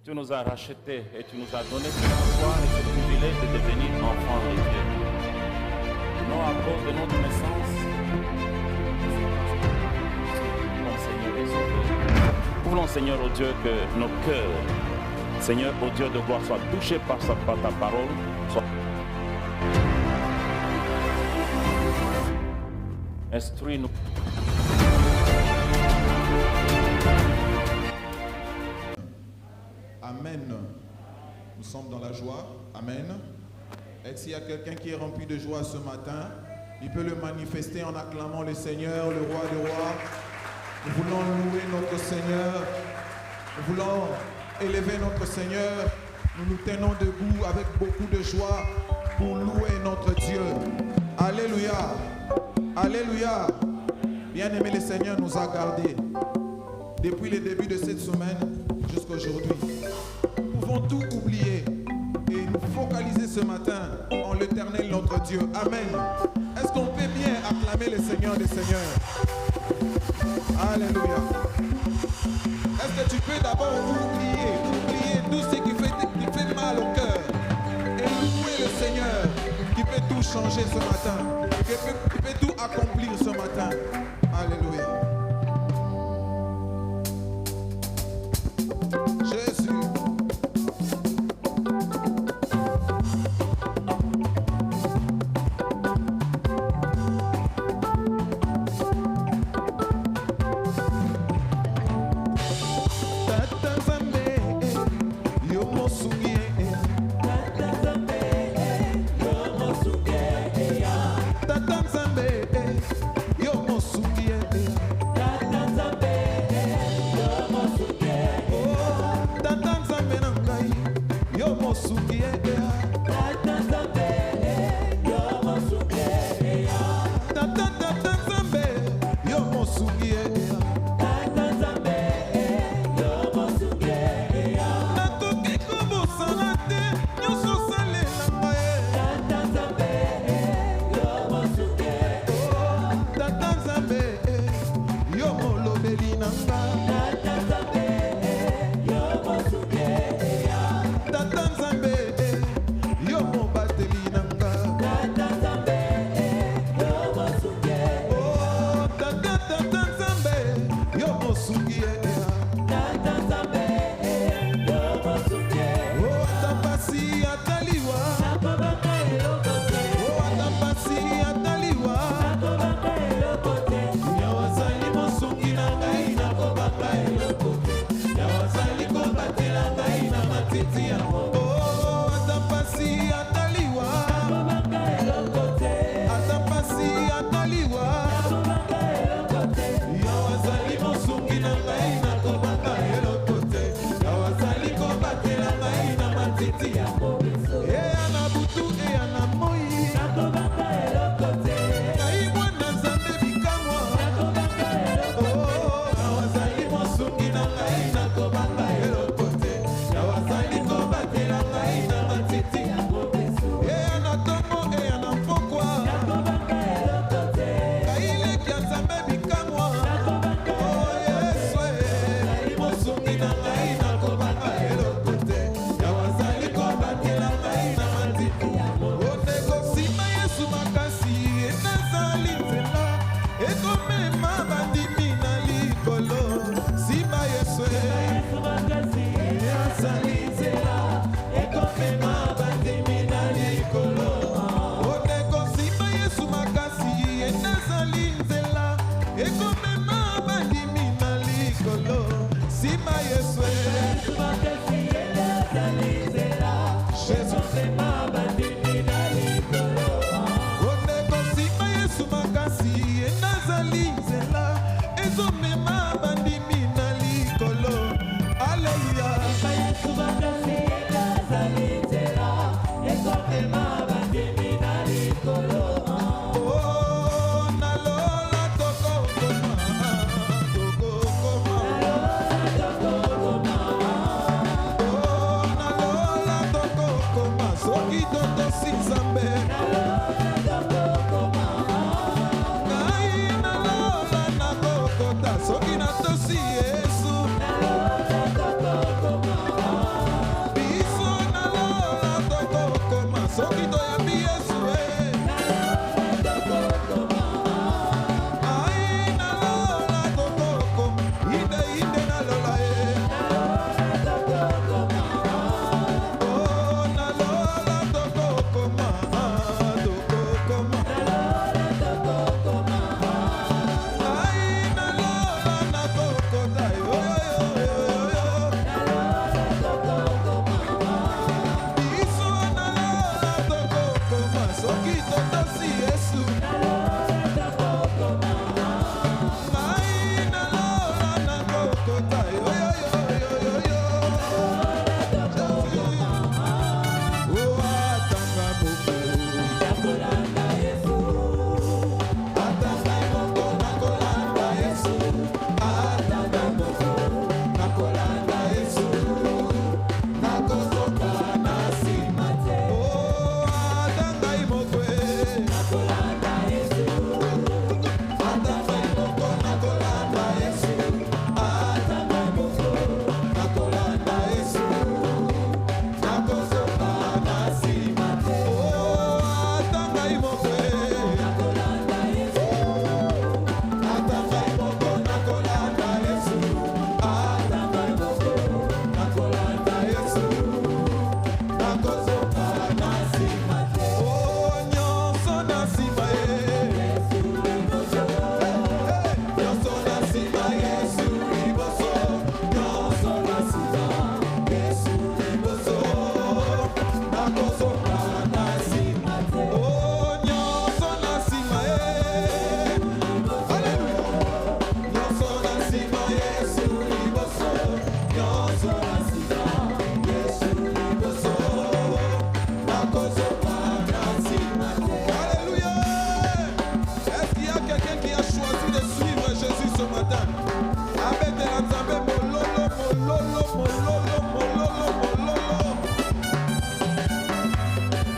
Tu nous as rachetés et tu nous as donné ce pouvoir et ce privilège de devenir enfants de Dieu. Non à cause de notre naissance, mon Seigneur et Sauveur. Nous voulons, Seigneur, au Dieu, que nos cœurs, Seigneur, au Dieu de gloire, soient touchés par ta parole. Instruis-nous. Amen. Nous sommes dans la joie. Amen. Et s'il y a quelqu'un qui est rempli de joie ce matin, il peut le manifester en acclamant le Seigneur, le roi des rois. Nous voulons louer notre Seigneur. Nous voulons élever notre Seigneur. Nous nous tenons debout avec beaucoup de joie pour louer notre Dieu. Alléluia. Alléluia. Bien-aimé, le Seigneur nous a gardés depuis le début de cette semaine jusqu'à aujourd'hui. Nous pouvons tout oublier et nous focaliser ce matin en l'Éternel notre Dieu. Amen. Est-ce qu'on peut bien acclamer le Seigneur des Seigneurs? Alléluia. Est-ce que tu peux d'abord oublier tout ce qui fait mal au cœur et louer le Seigneur qui peut tout changer ce matin, qui peut tout accomplir ce matin. Alléluia. Jésus.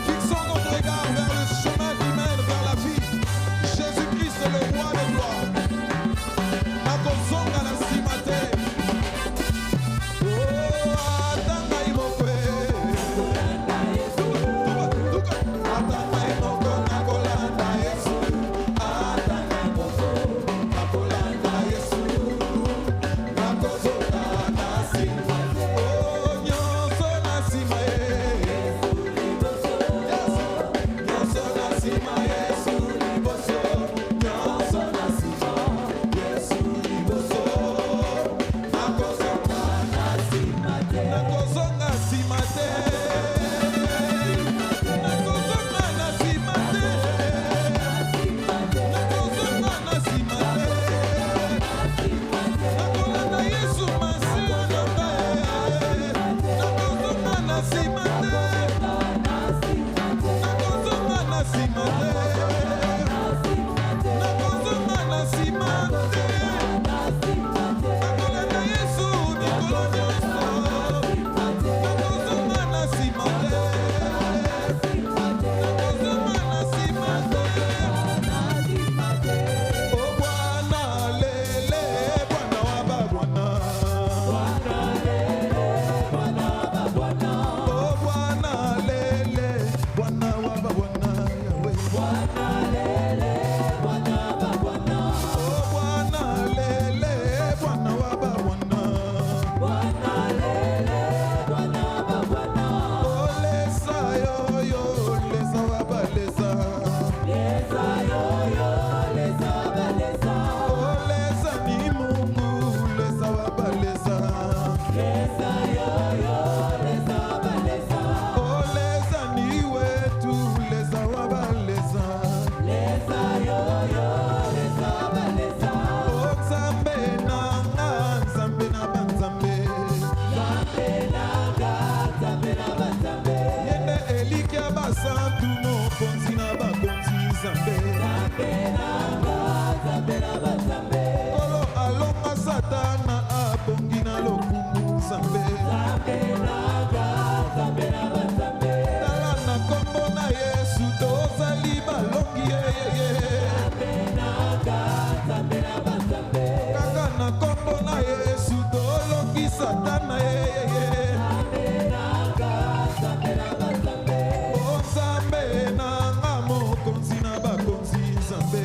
Fixons notre regard vers le chemin qui mène vers la vie. Jésus-Christ, le roi de gloire. Nakozonga na nsima te. Oh, atanga imokwe. Atanga imoko nakolanda Yesu. Atanga imoko nakolanda Yesu. Nakozonga na nsima te. Oh, nyonso na nsima ye. Nyonso na nsima Yesu liboso. Nyonso na nsima Yesu liboso. Nakozonga na nsima te. Nakozonga nsima te. Nakozonga na nsima te. Nakozonga na nsima te. Nakolanda Yesu masiya na ngai. Nakozonga na nsima te. Nakozonga na nsima te. Nakozonga na nsima te. Nakolanda Yesu mikolo nyonso. Nakozonga na nsima te. Nakozonga na nsima te. O Bwana lele, Bwana wa babwana. O Bwana lele, Bwana wa babwana. Yahweh. O Bwana lele, Bwana wa babwana. O Bwana lele, Bwana wa babwana. O lesa yo yo, lesa wa balesa. O lesa ni Mungu, lesa wa balesa. O lesa ni wetu, lesa wa balesa. O Nzambe nanga, Nzambe na banzambe. Yende elikya basantu mokonzi na bakonzi Nzambe. Kolo alonga Satana abongi na lokumu Nzambe. Tala na kombo na Yesu tozali balongi yeyeye. Kaka na kombo na Yesu tolongi Satana yeyeye. O Nzambe nanga mokonzi na bakonzi Nzambe.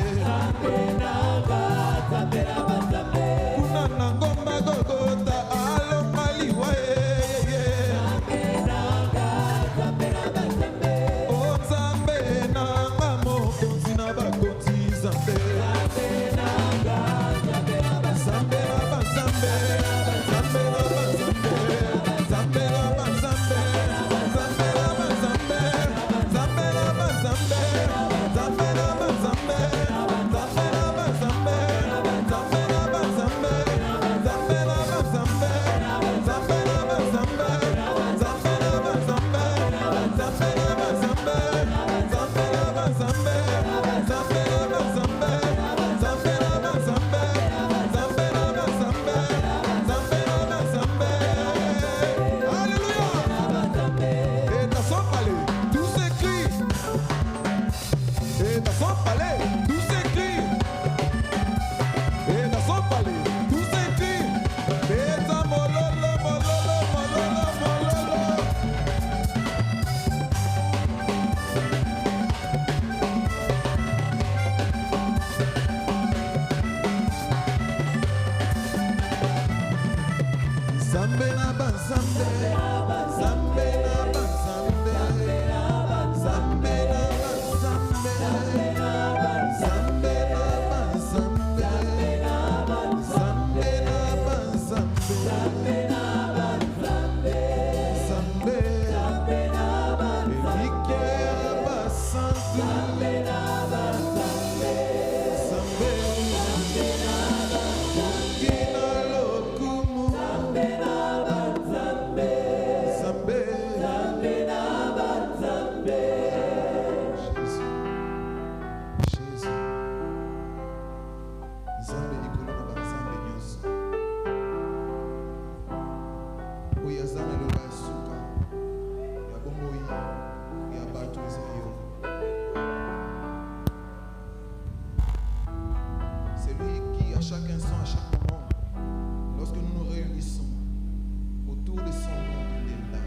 C'est lui qui, à chaque instant, à chaque moment, lorsque nous nous réunissons autour de son nom, il est là.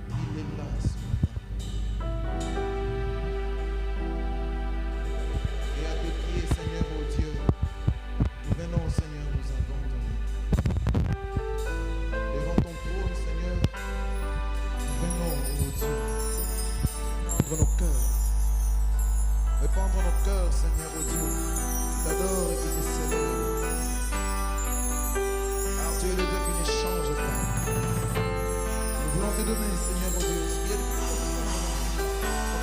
Il est là ce matin. Et à tes pieds, Seigneur, oh Dieu, nous venons, Seigneur, nous abandonner. Devant ton trône, Seigneur, nous venons, oh Dieu, répandre nos cœurs. Répandre nos cœurs, Seigneur, oh Dieu, qui t'adore et qui te célèbre. Car tu es le Dieu qui ne change pas. Nous voulons te donner, Seigneur, oh Dieu, ce qui est ton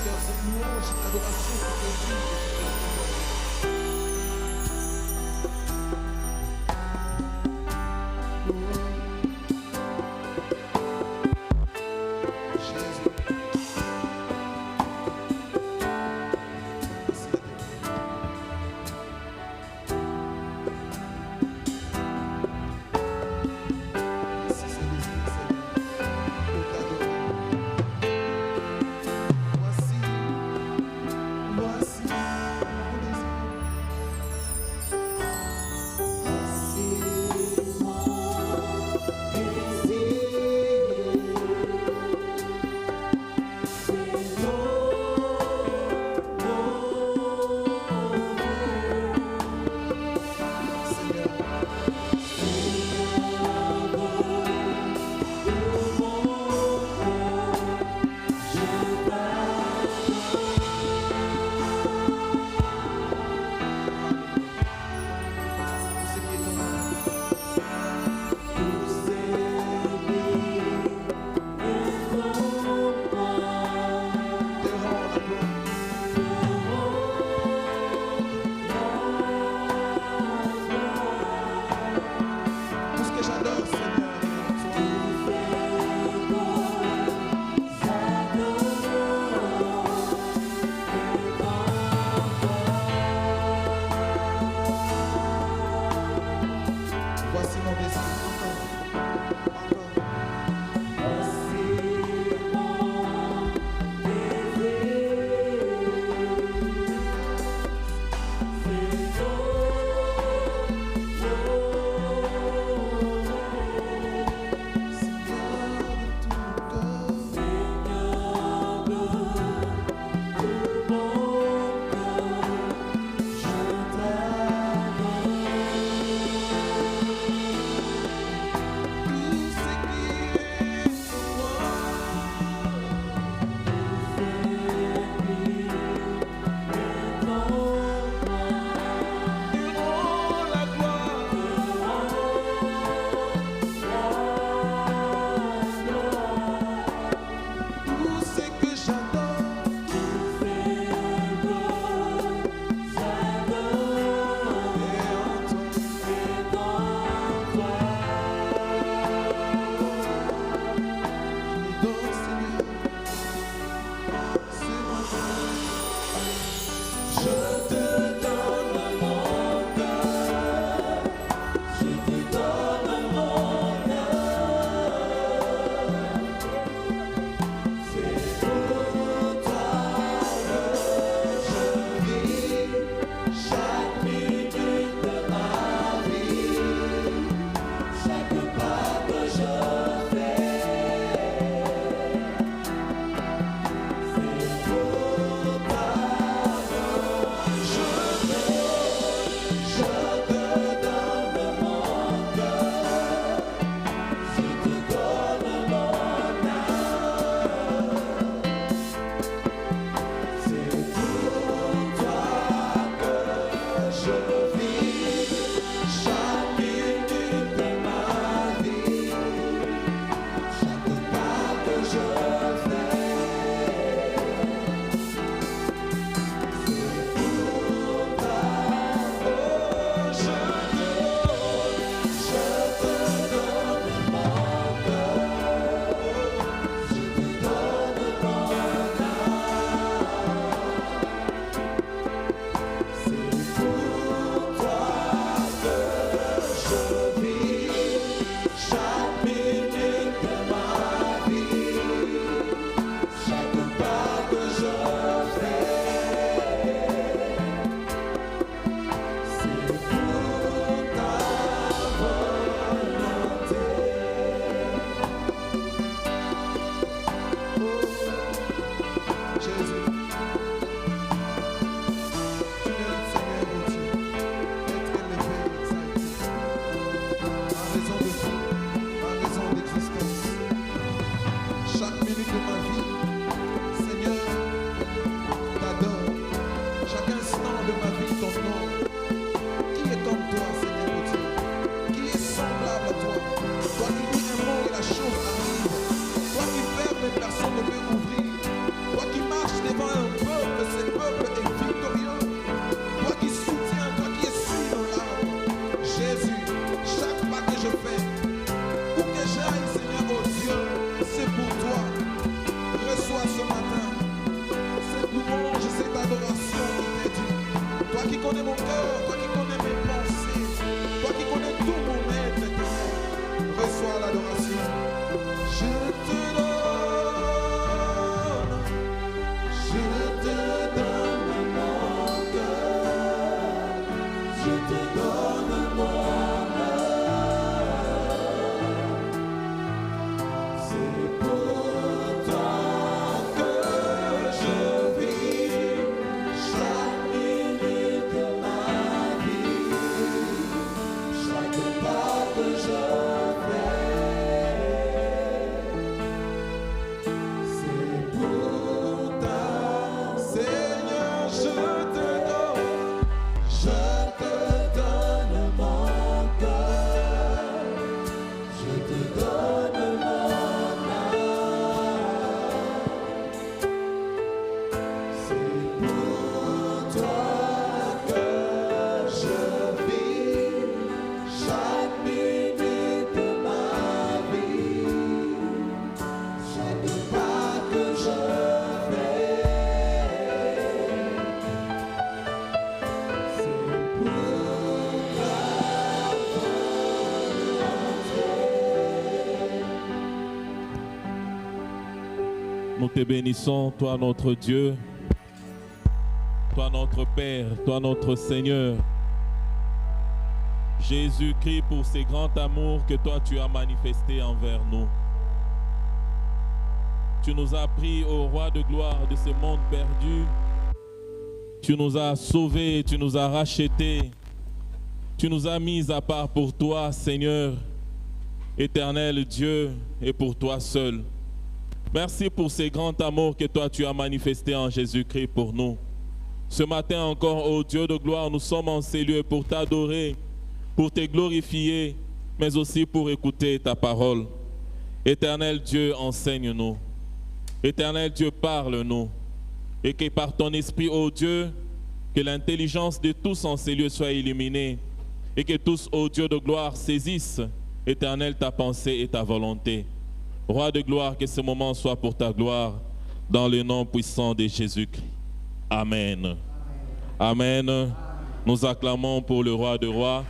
cœur, cette louange, cette adoration pour te dire. soir l'adoration. Je te donne mon cœur, je te donne mon âme. C'est pour toi que je vis chaque minute de ma vie, chaque pas que je fais. C'est pour toi, Seigneur, je te donne mon cœur, je te donne mon âme. C'est pour toi que je vis chaque minute de ma vie, chaque pas que je fais. C'est pour ta volonté. Nous te bénissons, toi notre Dieu, toi notre Père, toi notre Seigneur. Jésus-Christ, pour ce grand amour que toi tu as manifesté envers nous. Tu nous as pris au roi de gloire de ce monde perdu. Tu nous as sauvés, tu nous as rachetés. Tu nous as mis à part pour toi, Seigneur, éternel Dieu, et pour toi seul. Merci pour ce grand amour que toi tu as manifesté en Jésus-Christ pour nous. Ce matin encore, ô Dieu de gloire, nous sommes en ces lieux pour t'adorer, pour te glorifier, mais aussi pour écouter ta parole. Éternel Dieu, enseigne-nous. Éternel Dieu, parle-nous. Et que par ton esprit, ô Dieu, que l'intelligence de tous en ces lieux soit illuminée. Et que tous, ô Dieu de gloire, saisissent, éternel, ta pensée et ta volonté. Roi de gloire, que ce moment soit pour ta gloire, dans le nom puissant de Jésus-Christ. Amen. Amen. Amen. Nous acclamons pour le roi de rois.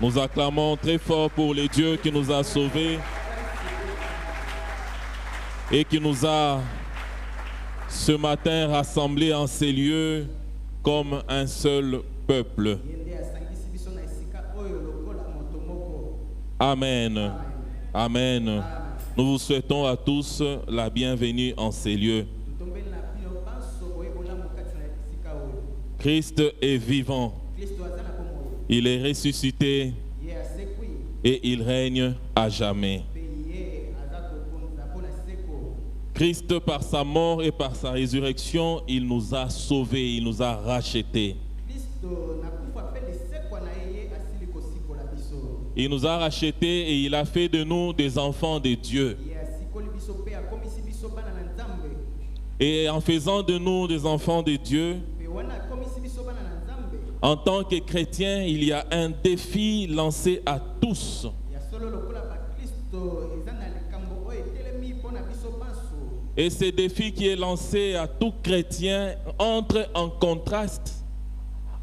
Nous acclamons très fort pour le Dieu qui nous a sauvés et qui nous a ce matin rassemblés en ces lieux comme un seul peuple. Amen. Amen. Nous vous souhaitons à tous la bienvenue en ces lieux. Christ est vivant. Il est ressuscité et il règne à jamais. Christ, par sa mort et par sa résurrection, il nous a sauvés, il nous a rachetés. Il nous a rachetés et il a fait de nous des enfants de Dieu. Et en faisant de nous des enfants de Dieu, en tant que chrétiens, il y a un défi lancé à tous. Et ce défi qui est lancé à tout chrétien entre en contraste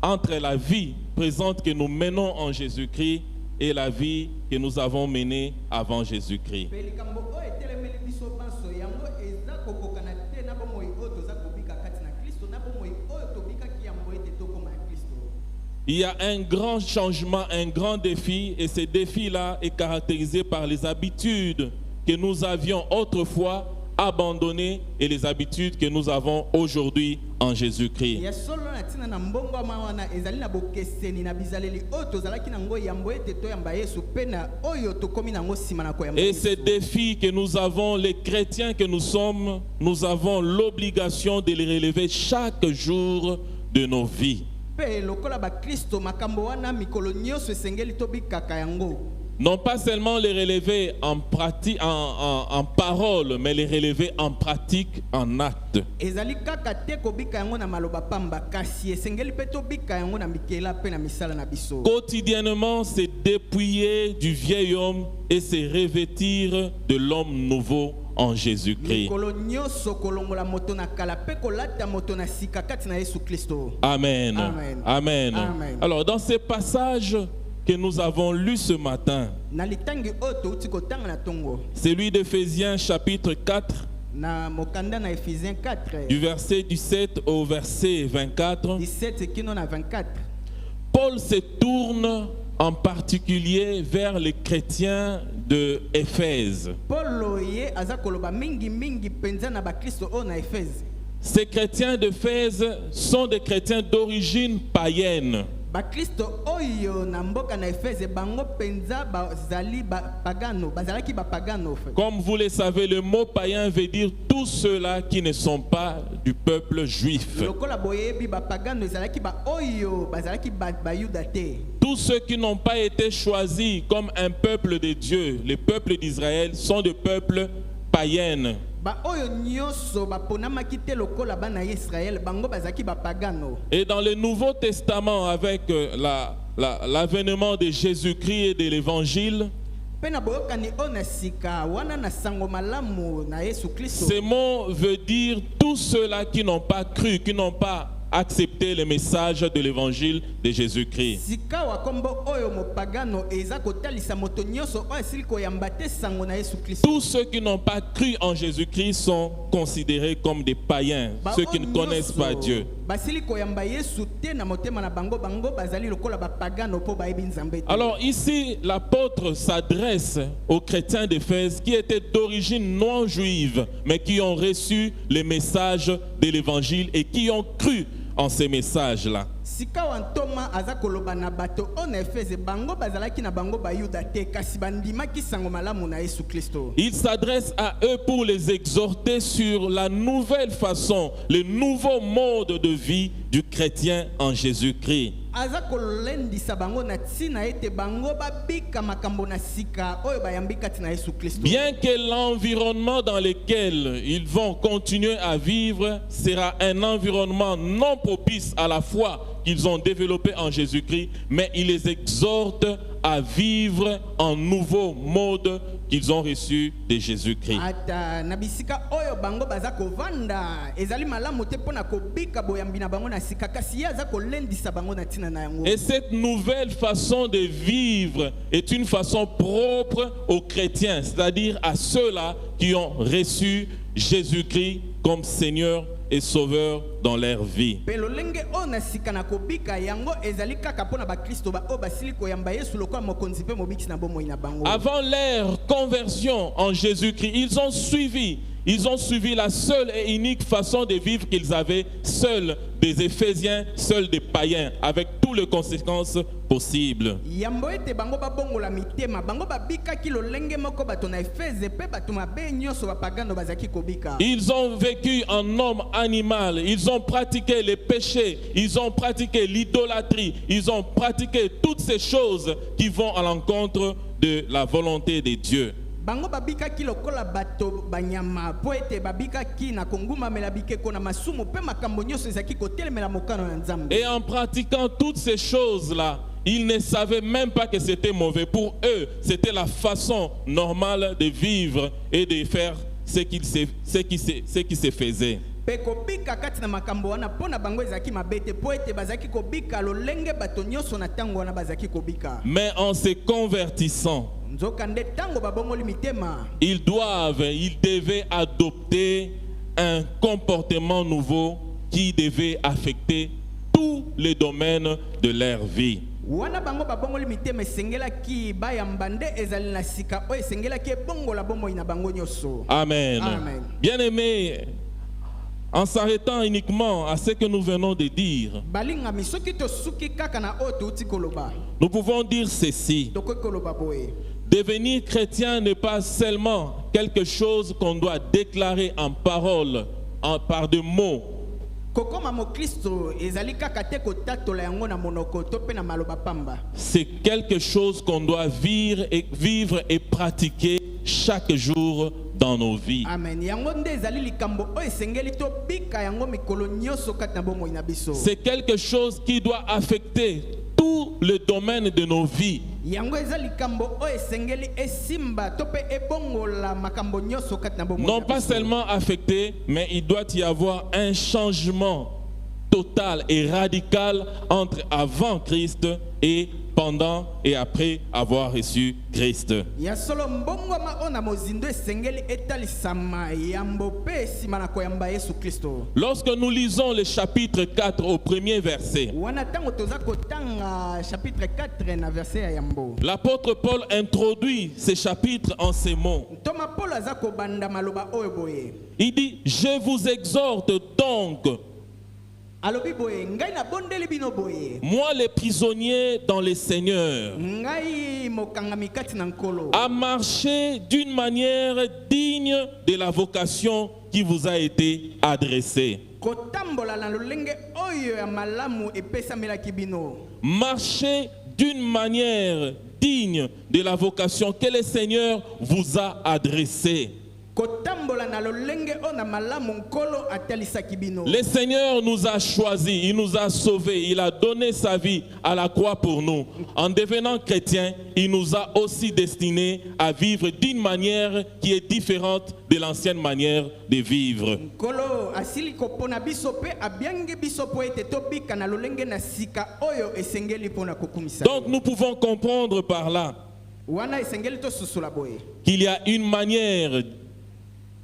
entre la vie présente que nous menons en Jésus-Christ et la vie que nous avons menée avant Jésus-Christ. Il y a un grand changement, un grand défi, et ce défi-là est caractérisé par les habitudes que nous avions autrefois abandonnées et les habitudes que nous avons aujourd'hui en Jésus-Christ. Et ces défis que nous avons, les chrétiens que nous sommes, nous avons l'obligation de les relever chaque jour de nos vies. Non pas seulement les relever en pratique, en parole, mais les relever en pratique, en acte. Quotidiennement, c'est dépouiller du vieil homme et se revêtir de l'homme nouveau en Jésus-Christ. Amen. Amen. Amen. Alors, dans ces passages, que nous avons lu ce matin, na litangi oyo touti kotanga na tongo celui d'Éphésiens chapitre 4, na mokanda na Ephésiens 4 du verset 17 au verset 24, 17 kino na 24. Paul se tourne en particulier vers les chrétiens de Éphèse. Paulo ye aza koloba mingi mingi penza na bakristo oyo na Efeze. Ces chrétiens d'Éphèse sont des chrétiens d'origine païenne. Bakristo oyo na mboka na Efeze bango penza bazali pagano, bazalaki ba pagano. Comme vous le savez, le mot païen veut dire tous ceux-là qui ne sont pas du peuple juif. Lokola boyebi ba pagano ezalaki ba oyo bazalaki ba yuda te. Tous ceux qui n'ont pas été choisis comme un peuple de Dieu, le peuple d'Israël, sont des peuples païens. Ba oyo nyoso ba ponamaki te lokola bana Israël bango bazalaki ba pagano. Et dans le Nouveau Testament, avec l'avènement de Jésus-Christ et de l'Évangile, ce mot veut dire tous ceux-là qui n'ont pas cru, qui n'ont pas accepté le message de l'évangile de Jésus-Christ. Tous ceux qui n'ont pas cru en Jésus-Christ sont considérés comme des païens, ceux qui ne connaissent pas Dieu. Alors ici, l'apôtre s'adresse aux chrétiens d'Éphèse qui étaient d'origine non juive, mais qui ont reçu le message de l'évangile et qui ont cru en ces messages-là. Il s'adresse à eux pour les exhorter sur la nouvelle façon, le nouveau mode de vie du chrétien en Jésus-Christ. Bien que l'environnement dans lequel ils vont continuer à vivre sera un environnement non propice à la foi qu'ils ont développé en Jésus-Christ, mais il les exhorte à vivre en nouveau mode qu'ils ont reçu de Jésus-Christ. Et cette nouvelle façon de vivre est une façon propre aux chrétiens, c'est-à-dire à ceux-là qui ont reçu Jésus-Christ comme Seigneur et Sauveur dans leur vie. Avant leur conversion en Jésus-Christ, ils ont suivi la seule et unique façon de vivre qu'ils avaient, seuls des Éphésiens, seuls des païens, avec toutes les conséquences possibles. Ils ont vécu en homme animal, ils ont pratiqué les péchés, ils ont pratiqué l'idolâtrie, ils ont pratiqué toutes ces choses qui vont à l'encontre de la volonté de Dieu. Et en pratiquant toutes ces choses-là, ils ne savaient même pas que c'était mauvais. Pour eux, c'était la façon normale de vivre et de faire ce qui se faisait. Mais en se convertissant, ils devaient adopter un comportement nouveau qui devait affecter tous les domaines de leur vie. Amen. Amen. Bien-aimés, en s'arrêtant uniquement à ce que nous venons de dire, nous pouvons dire ceci. Devenir chrétien n'est pas seulement quelque chose qu'on doit déclarer en parole, par des mots. C'est quelque chose qu'on doit vivre et pratiquer chaque jour dans nos vies. Amen. C'est quelque chose qui doit affecter tout le domaine de nos vies. Non pas seulement affecté, mais il doit y avoir un changement total et radical entre avant Christ et pendant et après avoir reçu Christ. ya solo mbongwama ona mozindo esengeli etalisama yambo pe sima na koyamba Yesu Kristo. Lorsque nous lisons le chapitre 4 au premier verset, Wana tango toza kotanga chapitre 4 na verset ya yambo. l'apôtre Paul introduit ce chapitre en ces mots. Toma Paul aza kobanda maloba oyo boye. Il dit, je vous exhorte donc, Alobi boye, ngai na bondeli bino boye. moi les prisonniers dans le Seigneur, Ngai mokangami kati na nkolo. à marcher d'une manière digne de la vocation qui vous a été adressée. Kotambola na lolenge oyo ya malamu epesamelaki bino. Marchez d'une manière digne de la vocation que le Seigneur vous a adressée. Kotambola na lolenge ona malamu nkolo atalisaki bino. Le Seigneur nous a choisis, il nous a sauvés, il a donné sa vie à la croix pour nous. En devenant chrétiens, il nous a aussi destinés à vivre d'une manière qui est différente de l'ancienne manière de vivre. Nkolo asili kopona biso pe abiange biso po ete tobika na lolenge na sika oyo esengeli pona kokumisa. Donc nous pouvons comprendre par là Wana esengeli to susula boye. qu'il y a une manière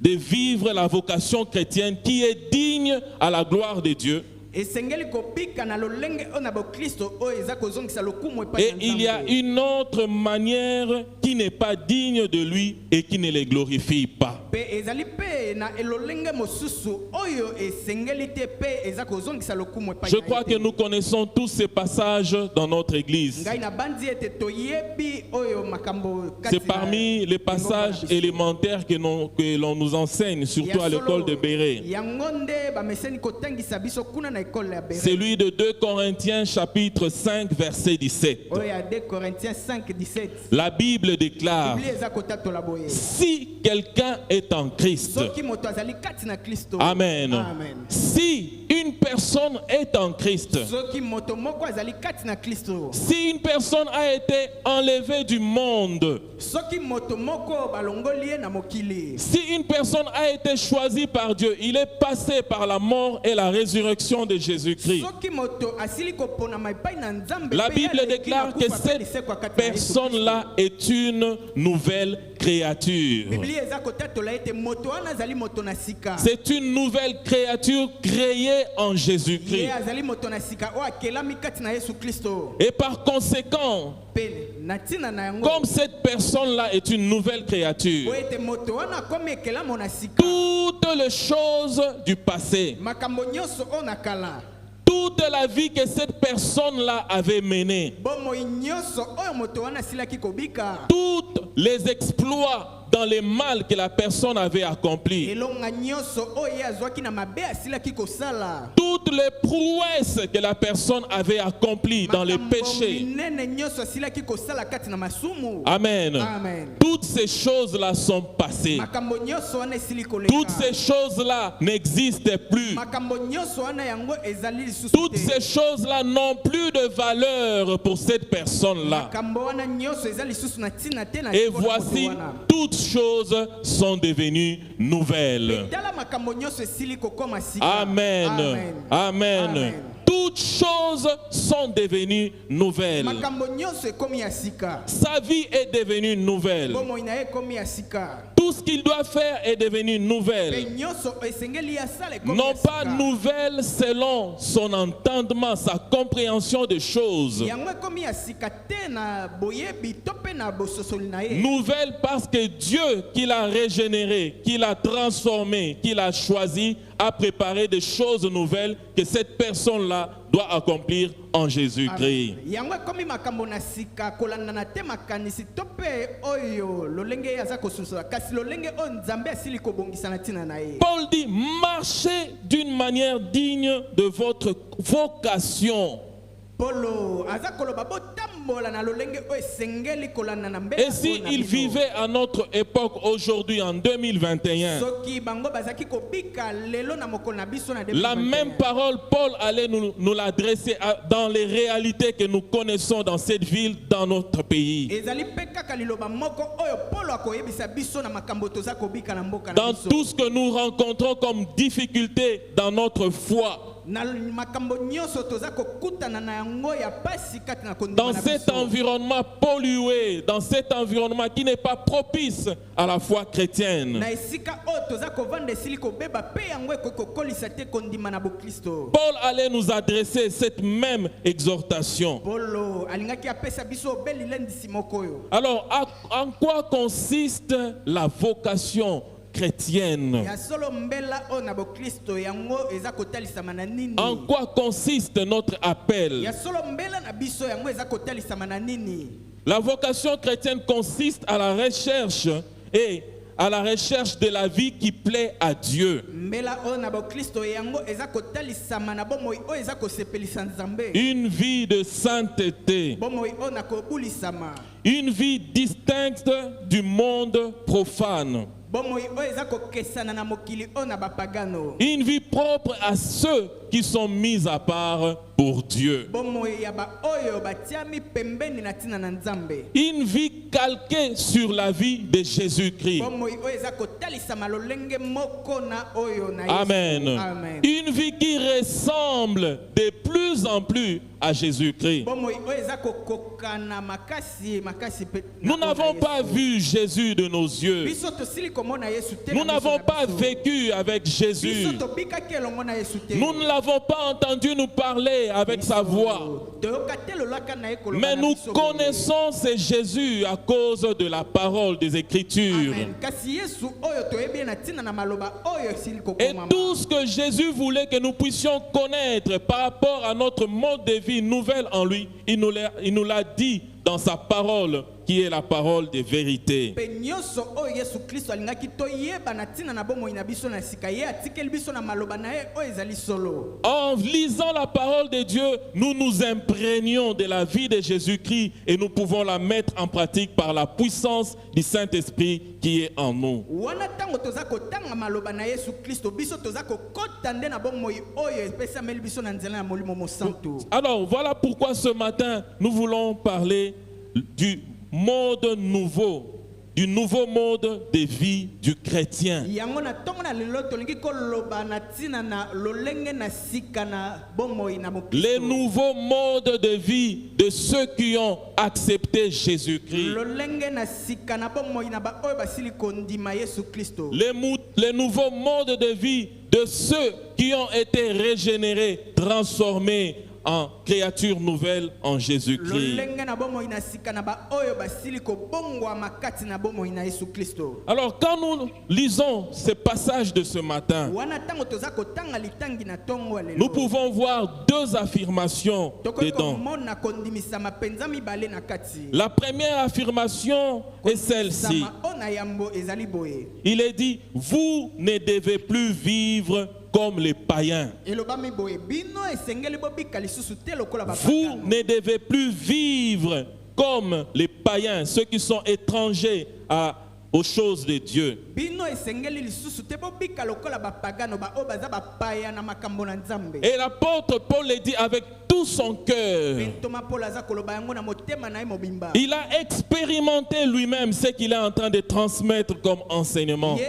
de vivre la vocation chrétienne qui est digne à la gloire de Dieu. Esengeli kopika na lolenge ona bo Kristo oyo eza kozongisa lokumu epai Et na il y a Nzambe. une autre manière qui n'est pas digne de lui et qui ne le glorifie pas. Pe ezali pe na elolenge mosusu oyo esengeli te pe eza kozongisa lokumu epai Je na crois ye que te. nous connaissons tous ces passages dans notre église. Ngai na bandi ete toyebi oyo makambo kati C'est parmi les passages élémentaires que l'on nous enseigne, surtout à l'école de Béret. yango nde bameseni kotangisa biso kuna na ekole ya Béret. Celui de 2 Corinthiens chapitre 5 verset 17. oyo ya 2 Corinthiens 5 17. La Bible déclare, Biblia eza kotatola boye. si quelqu'un est en Christ, Soki moto azali kati na Kristo. Amen. Amen. Si une personne est en Christ, Soki moto moko azali kati na Kristo. si une personne a été enlevée du monde, Soki moto moko balongoli ye na mokili. si une personne a été choisie par Dieu, il est passé par la mort et la résurrection de Jésus-Christ. Soki moto asili kopona maipai na Nzambe. La pe Bible aleki déclare na que kufa pe cette lisekwa kati na Yesu Kristo. personne-là est une nouvelle créature. Biblia eza kotatola ete moto wana azali moto na sika. C'est une nouvelle créature créée en Ye Jésus-Christ. azali moto na sika oyo akelami kati na Yesu Kristo. Et par conséquent, Pe na ntina na yango. comme cette personne-là est une nouvelle créature, Po ete moto wana akomi ekelamo na sika. toutes les choses du passé, Makambo nyonso oyo na kala. toute la vie que cette personne-là avait menée, Bomoi nyonso oyo moto wana asilaki kobika. tous les exploits dans les mal que la personne avait accompli, Elonga nyonso oyo ye azwaki na mabe asilaki kosala. toutes les prouesses que la personne avait accomplies dans les Makambo péchés. minene nyonso asilaki kosala kati na masumu. Amen. Amen. Toutes ces choses-là sont passées. Makambo nyonso wana esili koleka. Toutes ces choses-là n'existent plus. Makambo nyonso wana yango ezali lisusu Toutes te. ces choses-là n'ont plus de valeur pour cette personne-là. Makambo wana nyonso ezali lisusu na ntina te na Et likolo ya moto voici, wana. toutes choses sont devenues nouvelles. Tala makambo nyonso esili kokoma sika. Amen. Amen. Amen. Amen. Toutes choses sont devenues nouvelles. Makambo nyonso ekomi ya sika. Sa vie est devenue nouvelle. Bomoi na ye ekomi ya sika. Tout ce qu'il doit faire est devenu Pe nouvelle. nyonso esengeli ya sala ekomi Non ya pas sika. nouvelle selon son entendement, sa compréhension des choses. Yango ekomi ya sika te na boyebi to pe na bososoli na ye. Nouvelle parce que Dieu qui l'a régénéré, qui l'a transformé, qui l'a choisi, a préparé des choses nouvelles que cette personne-là doit accomplir en Jésus-Christ. Yango ekomi makambo na sika kolanda na te makanisi to pe oyo lolenge aza kosusola kasi lolenge oyo Nzambe asili kobongisa na ntina na ye. Paul dit, marchez d'une manière digne de votre vocation. Polo aza koloba botambola na lolenge oyo esengeli kolanda na mbela. Et si il vivait à notre époque aujourd'hui, en 2021, soki bango bazaki kobika lelo na mokolo na biso na la 2021. même parole, Paul allait nous l'adresser dans les réalités que nous connaissons dans cette ville, dans notre pays. ezali pe kaka liloba moko oyo Polo akoyebisa biso na makambo toza kobika na mboka na Dans biso. tout ce que nous rencontrons comme difficulté dans notre foi, dans cet environnement pollué, dans cet environnement qui n'est pas propice à la foi chrétienne. Paul allait nous adresser cette même exhortation. Alors, en quoi consiste la vocation chrétienne? En quoi consiste notre appel? La vocation chrétienne consiste à la recherche de la vie qui plaît à Dieu. Une vie de sainteté. Une vie distincte du monde profane. Une vie propre à ceux qui sont mis à part pour Dieu. Une vie calquée sur la vie de Jésus-Christ. Amen. Une vie qui ressemble de plus en plus à Jésus-Christ. Nous n'avons pas vu Jésus de nos yeux. Nous n'avons pas vécu avec Jésus. Nous ne l'avons pas entendu nous parler avec sa voix. Mais nous connaissons ce Jésus à cause de la parole des Écritures. Et tout ce que Jésus voulait que nous puissions connaître par rapport à notre mode de vie nouvelle en lui, il nous l'a dit dans sa parole, qui est la parole de vérité. En lisant la parole de Dieu, nous nous imprégnons de la vie de Jésus-Christ et nous pouvons la mettre en pratique par la puissance du Saint-Esprit qui est en nous. Alors voilà pourquoi ce matin nous voulons parler du nouveau mode de vie du chrétien. Les nouveaux modes de vie de ceux qui ont accepté Jésus-Christ. Les nouveaux modes de vie de ceux qui ont été régénérés, transformés en créature nouvelle en Jésus-Christ. Alors quand nous lisons ce passage de ce matin, nous pouvons voir deux affirmations dedans. La première affirmation est celle-ci. Il est dit, vous ne devez plus vivre comme les païens. Vous ne devez plus vivre comme les païens, ceux qui sont étrangers aux choses de Dieu. Et l'apôtre Paul le dit avec tout son cœur. Il a expérimenté lui-même ce qu'il est en train de transmettre comme enseignement.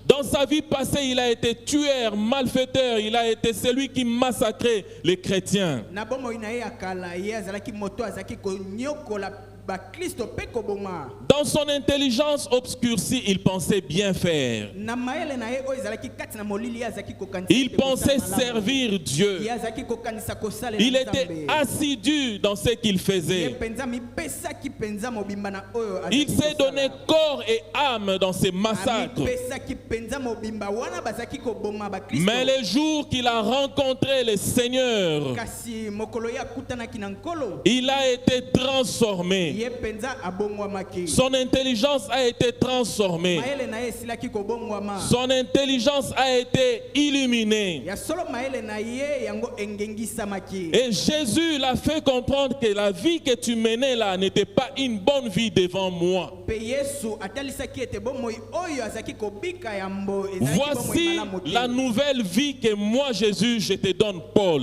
Dans sa vie passée, il a été tueur, malfaiteur, il a été celui qui massacrait les chrétiens. Dans son intelligence obscurcie, il pensait bien faire. Il pensait servir Dieu. Il était assidu dans ce qu'il faisait. Il s'est donné corps et âme dans ses massacres. Mais le jour qu'il a rencontré le Seigneur, il a été transformé. Son intelligence a été transformée. Son intelligence a été illuminée. Et Jésus l'a fait comprendre que la vie que tu menais là n'était pas une bonne vie devant moi. Voici la nouvelle vie que moi, Jésus, je te donne, Paul.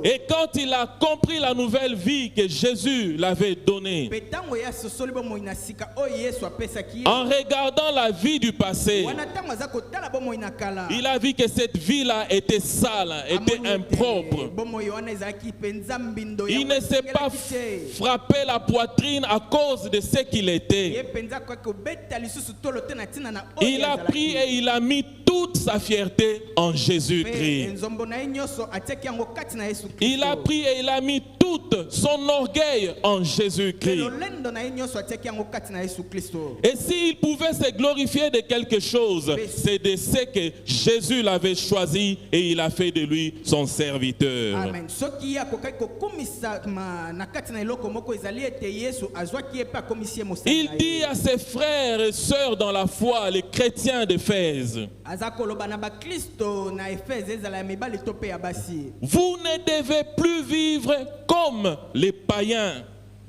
Et quand il a compris la nouvelle vie que Jésus l'avait donnée, pe tango ya sosoli bomoi na sika oyo Yesu apesaki ye, en regardant la vie du passé, wana tango aza kotala bomoi na kala, il a vu que cette vie-là était sale, était amoni ete impropre. bomoi wana ezalaki mpenza mbindo Il ne s'est pas frappé la poitrine à cause de ce qu'il était. ye mpenza akoki kobeta lisusu tolo te na ntina na oyo Il a pris et il a mis toute sa fierté en Jésus-Christ. nzombo na ye nyonso atiaki yango kati na Yesu Il a pris et il a mis tout son orgueil en Jésus-Christ. lolendo na ye nyonso atiaki yango kati na Yesu Kristo. Et s'il pouvait se glorifier de quelque chose, c'est de ce que Jésus l'avait choisi et il a fait de lui son serviteur. Amen. Soki ye akokaki kokumisa na kati na eloko moko ezali ete Yesu azwaki ye pe akomisi ye mosali Il na ye. dit à ses frères et sœurs dans la foi, les chrétiens d'Éphèse, aza koloba na bakristo na Efeze ezala ya mibali to pe ya basi, vous ne devez plus vivre comme les païens.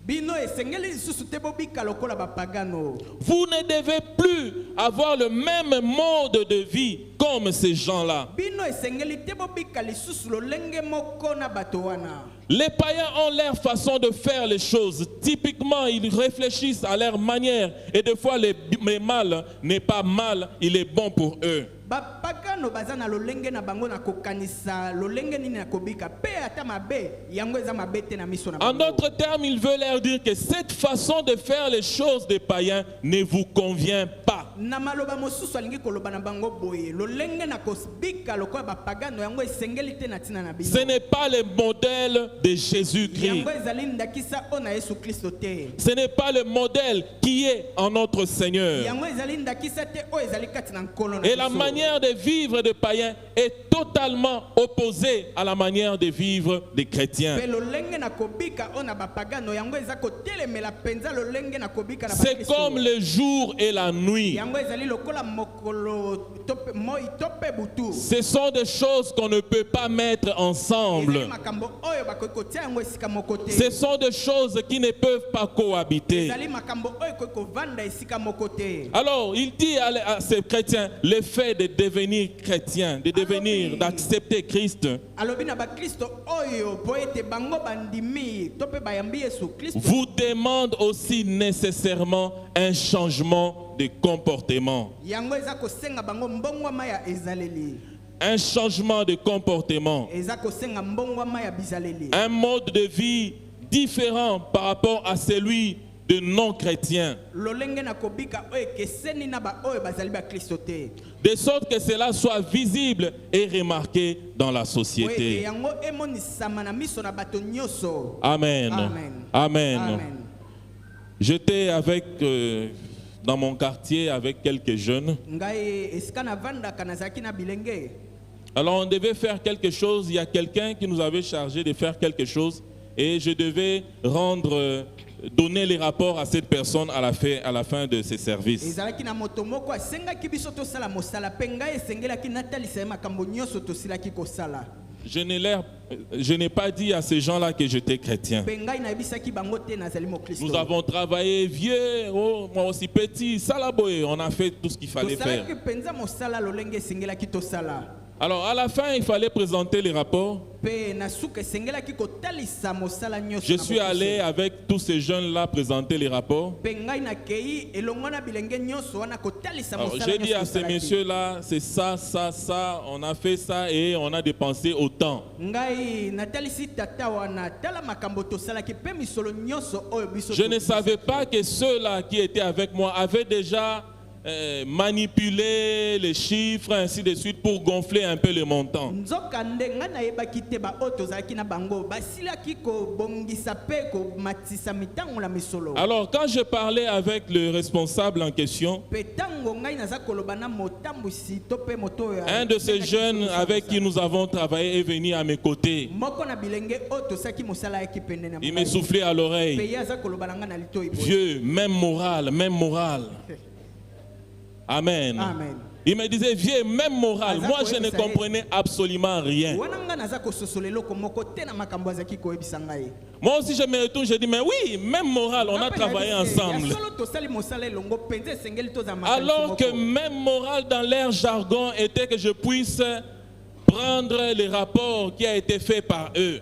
bino esengeli lisusu te bobika lokola bapagano. Vous ne devez plus avoir le même mode de vie comme ces gens-là. Bino esengeli te bobika lisusu lolenge moko na bato wana. Les païens ont leur façon de faire les choses. Typiquement, ils réfléchissent à leur manière. Et des fois, le mal n'est pas mal, il est bon pour eux. Bapagano baza na lolenge na bango na kokanisa lolenge nini na kobika pe ata mabe yango eza mabe te na miso na En bango. d'autres termes, il veut leur dire que cette façon de faire les choses des païens ne vous convient pas. Na maloba mosusu alingi koloba na bango boye lolenge na kobika lokola bapagano yango esengeli te na tina na bino. Ce n'est pas le modèle de Jésus-Christ. Yango ezali ndakisa o na Yesu Kristo te. Ce n'est pas le modèle qui est en notre Seigneur. Yango ezali ndakisa te o ezali kati na nkolo na Et la biso. manière de vivre des païens est totalement opposée à la manière de vivre des chrétiens. Pe lolenge na kobika o na bapagano yango eza kotelemela penza lolenge na kobika na C'est bakristo. comme le jour et la nuit. Yango ezali lokola mokolo tope moi tope butu. Ce sont des choses qu'on ne peut pas mettre ensemble. Ezali makambo oyo bakoki kotia yango esika moko te. Ce sont des choses qui ne peuvent pas cohabiter. Ezali makambo oyo ekoki kovanda esika moko te. Alors, il dit à ces chrétiens le fait de devenir chrétien, de devenir, d'accepter Christ, Alobi na bakristo oyo po ete bango bandimi to pe bayambi Yesu Kristo. vous demande aussi nécessairement un changement de comportement. Yango eza kosenga bango mbongwama ya ezaleli. Un changement de comportement. Eza kosenga mbongwama ya bizaleli. Un mode de vie différent par rapport à celui de non-chrétiens. Lolenge na kobika oyo keseni na ba oyo bazali ba Kristo te. De sorte que cela soit visible et remarqué dans la Oyo société. yango emonisama na miso na bato nyonso. Amen. Amen. Amen. Amen. J'étais dans mon quartier avec quelques jeunes. Ngai esika na vanda kanazaki na bilenge. Alors on devait faire quelque chose. Il y a quelqu'un qui nous avait chargé de faire quelque chose. Et je devais donner les rapports à cette personne à la fin de ses services. Ezalaki na moto moko asengaki biso tosala mosala pe ngai esengelaki natalisa ye makambo nyonso tosilaki kosala. Je n'ai pas dit à ces gens-là que j'étais chrétien. Pe ngai nayebisaki bango te nazali mo Kristo. Nous avons travaillé vieux, moi aussi petit, salaboye, on a fait tout ce qu'il fallait faire. Tosalaki penza mosala lolenge esengelaki tosala. Alors à la fin, il fallait présenter les rapports. Pe na suka esengelaki kotalisa mosala nyonso. Je suis allé avec tous ces jeunes-là présenter les rapports. Pe ngai nakei elongo na bilenge nyonso wana kotalisa Alors mosala. j'ai dit à ces messieurs-là, c'est ça, ça, ça, on a fait ça et on a dépensé autant. Ngai natalisi tata wana tala makambo tosalaki pe misolo nyonso oyo biso. Je ne savais pas que ceux-là qui étaient avec moi avaient déjà manipuler les chiffres ainsi de suite pour gonfler un peu le montant. Alors quand je parlais avec le responsable en question, un de ces jeunes avec qui nous avons travaillé est venu à mes côtés. Il me soufflait à l'oreille. Vieux, même morale, même morale. Amen. Amen. Il me disait, vieux, même morale. Moi, je ne comprenais absolument rien. Moi aussi, je me retourne, je dis, mais oui, même morale, on a travaillé ensemble. Alors que même morale dans leur jargon était que je puisse prendre les rapports qui a été fait par eux.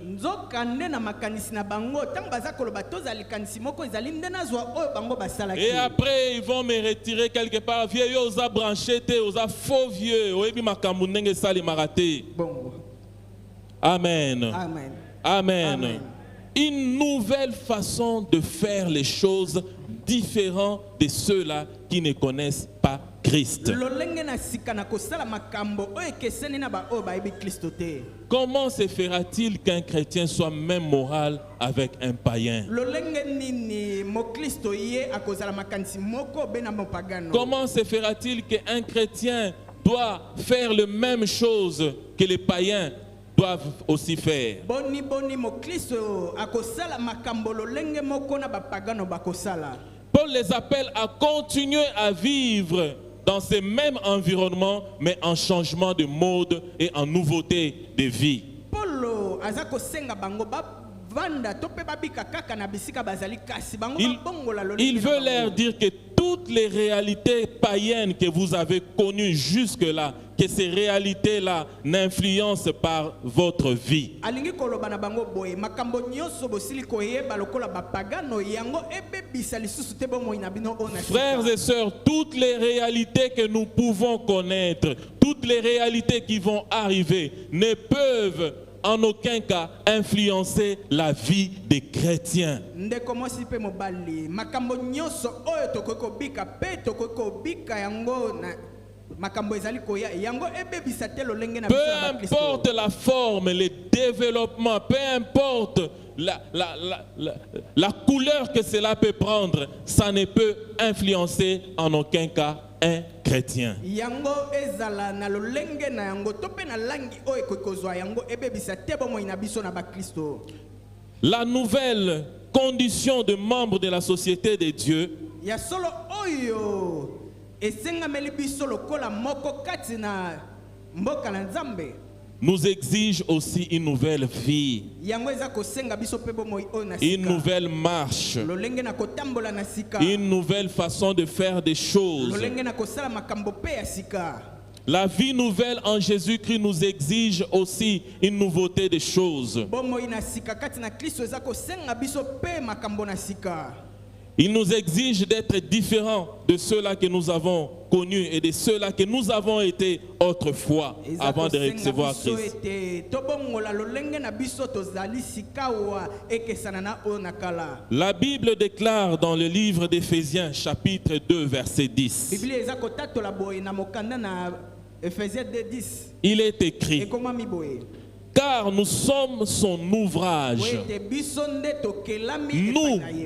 Et après, ils vont me retirer quelque part. Vieux, aux a branché, aux a faux vieux. Amen. Amen. Amen. Une nouvelle façon de faire les choses différente de ceux-là qui ne connaissent pas Christ. Comment se fera-t-il qu'un chrétien soit même moral avec un païen? Comment se fera-t-il qu'un chrétien doit faire la même chose que les païens doivent aussi faire? Paul les appelle à continuer à vivre dans ce même environnement, mais en changement de mode et en nouveauté de vie. Il veut leur dire que toutes les réalités païennes que vous avez connues jusque-là, que ces réalités-là n'influencent pas votre vie. Frères et sœurs, toutes les réalités que nous pouvons connaître, toutes les réalités qui vont arriver, ne peuvent en aucun cas influencer la vie des chrétiens. Peu importe la forme, le développement, peu importe la couleur que cela peut prendre, ça ne peut influencer en aucun cas un chrétien. La nouvelle condition de membre de la société de Dieu nous exige aussi une nouvelle vie, une nouvelle marche, une nouvelle façon de faire des choses. La vie nouvelle en Jésus-Christ nous exige aussi une nouveauté des choses. Il nous exige d'être différents de ceux-là que nous avons connus et de ceux-là que nous avons été autrefois avant de recevoir Christ. La Bible déclare dans le livre d'Éphésiens chapitre 2 verset 10. Il est écrit: car nous sommes son ouvrage.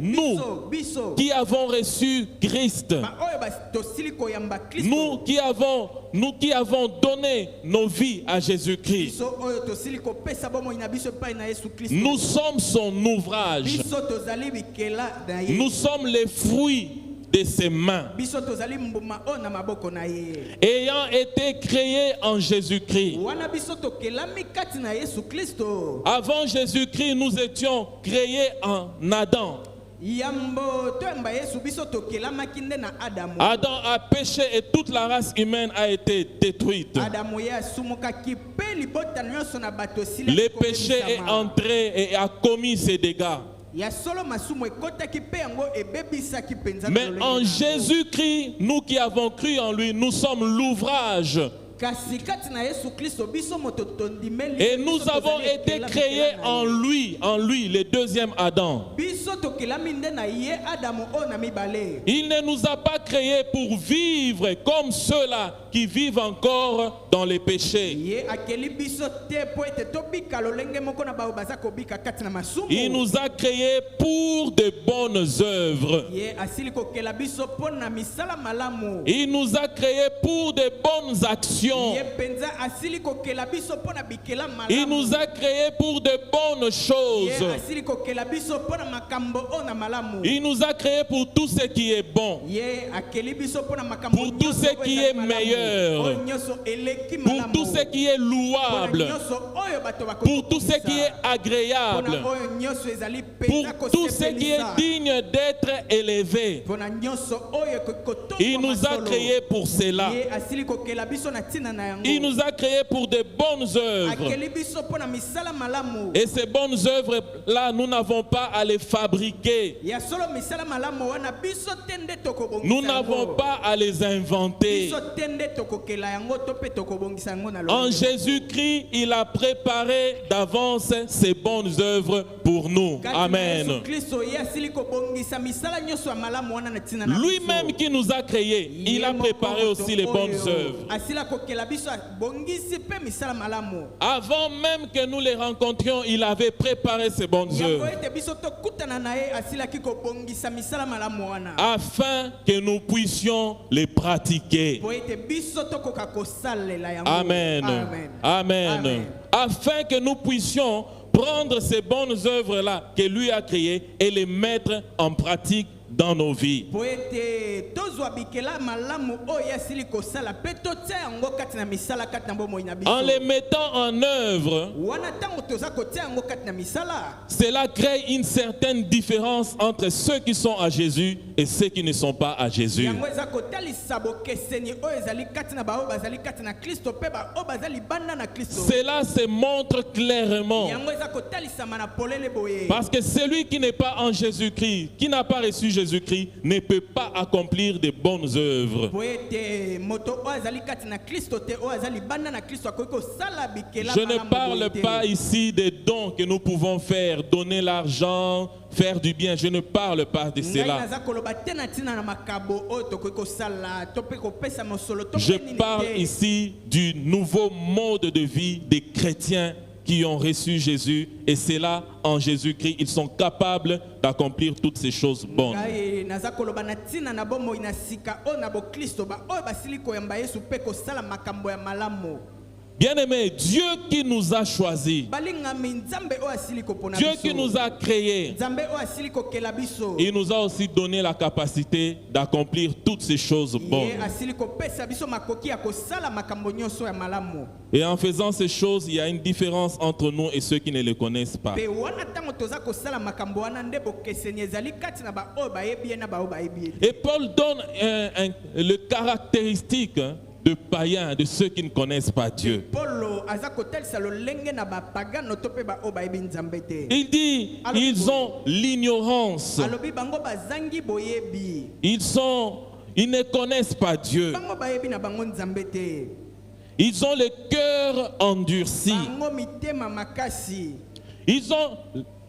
Nous qui avons reçu Christ, nous qui avons donné nos vies à Jésus-Christ, nous sommes son ouvrage. Nous sommes les fruits de ses mains, ayant été créés en Jésus-Christ. Avant Jésus-Christ, nous étions créés en Adam. Adam a péché et toute la race humaine a été détruite. Le péché est entré et a commis ses dégâts. Mais en Jésus-Christ, nous qui avons cru en lui, nous sommes l'ouvrage. Et nous avons été créés en lui, le deuxième Adam. Il ne nous a pas créés pour vivre comme ceux-là qui vivent encore dans les péchés. Il nous a créés pour de bonnes œuvres. Il nous a créés pour de bonnes actions. Il nous a créés pour de bonnes choses. Il nous a créés pour tout ce qui est bon, pour tout ce qui est meilleur, pour tout ce qui est louable, pour tout ce qui est agréable, pour tout ce qui est digne d'être élevé. Il nous a créés pour cela. Il nous a créés pour de bonnes œuvres. Et ces bonnes œuvres-là, nous n'avons pas à les fabriquer. Nous n'avons pas à les inventer. En Jésus-Christ, il a préparé d'avance ces bonnes œuvres pour nous. Amen. Lui-même qui nous a créés, il a préparé aussi les bonnes œuvres. Avant même que nous les rencontrions, il avait préparé ces bonnes œuvres. Afin que nous puissions les pratiquer. Amen. Amen. Amen. Afin que nous puissions prendre ces bonnes œuvres-là que lui a créées et les mettre en pratique dans nos vies. En les mettant en œuvre, cela crée une certaine différence entre ceux qui sont à Jésus et ceux qui ne sont pas à Jésus. Cela se montre clairement. Parce que celui qui n'est pas en Jésus-Christ, qui n'a pas reçu Jésus-Christ, ne peut pas accomplir de bonnes œuvres. Je ne parle pas ici des dons que nous pouvons faire, donner l'argent, faire du bien. Je ne parle pas de cela. Je parle ici du nouveau mode de vie des chrétiens qui ont reçu Jésus, et c'est là, en Jésus-Christ, ils sont capables d'accomplir toutes ces choses bonnes. Bien-aimé, Dieu qui nous a choisis, Dieu qui nous a créés, il nous a aussi donné la capacité d'accomplir toutes ces choses bonnes. Et en faisant ces choses, il y a une différence entre nous et ceux qui ne les connaissent pas. Et Paul donne le caractéristique de païens, de ceux qui ne connaissent pas Dieu. Il dit, ils ont l'ignorance. Ils ne connaissent pas Dieu. Ils ont le cœur endurci. Ils ont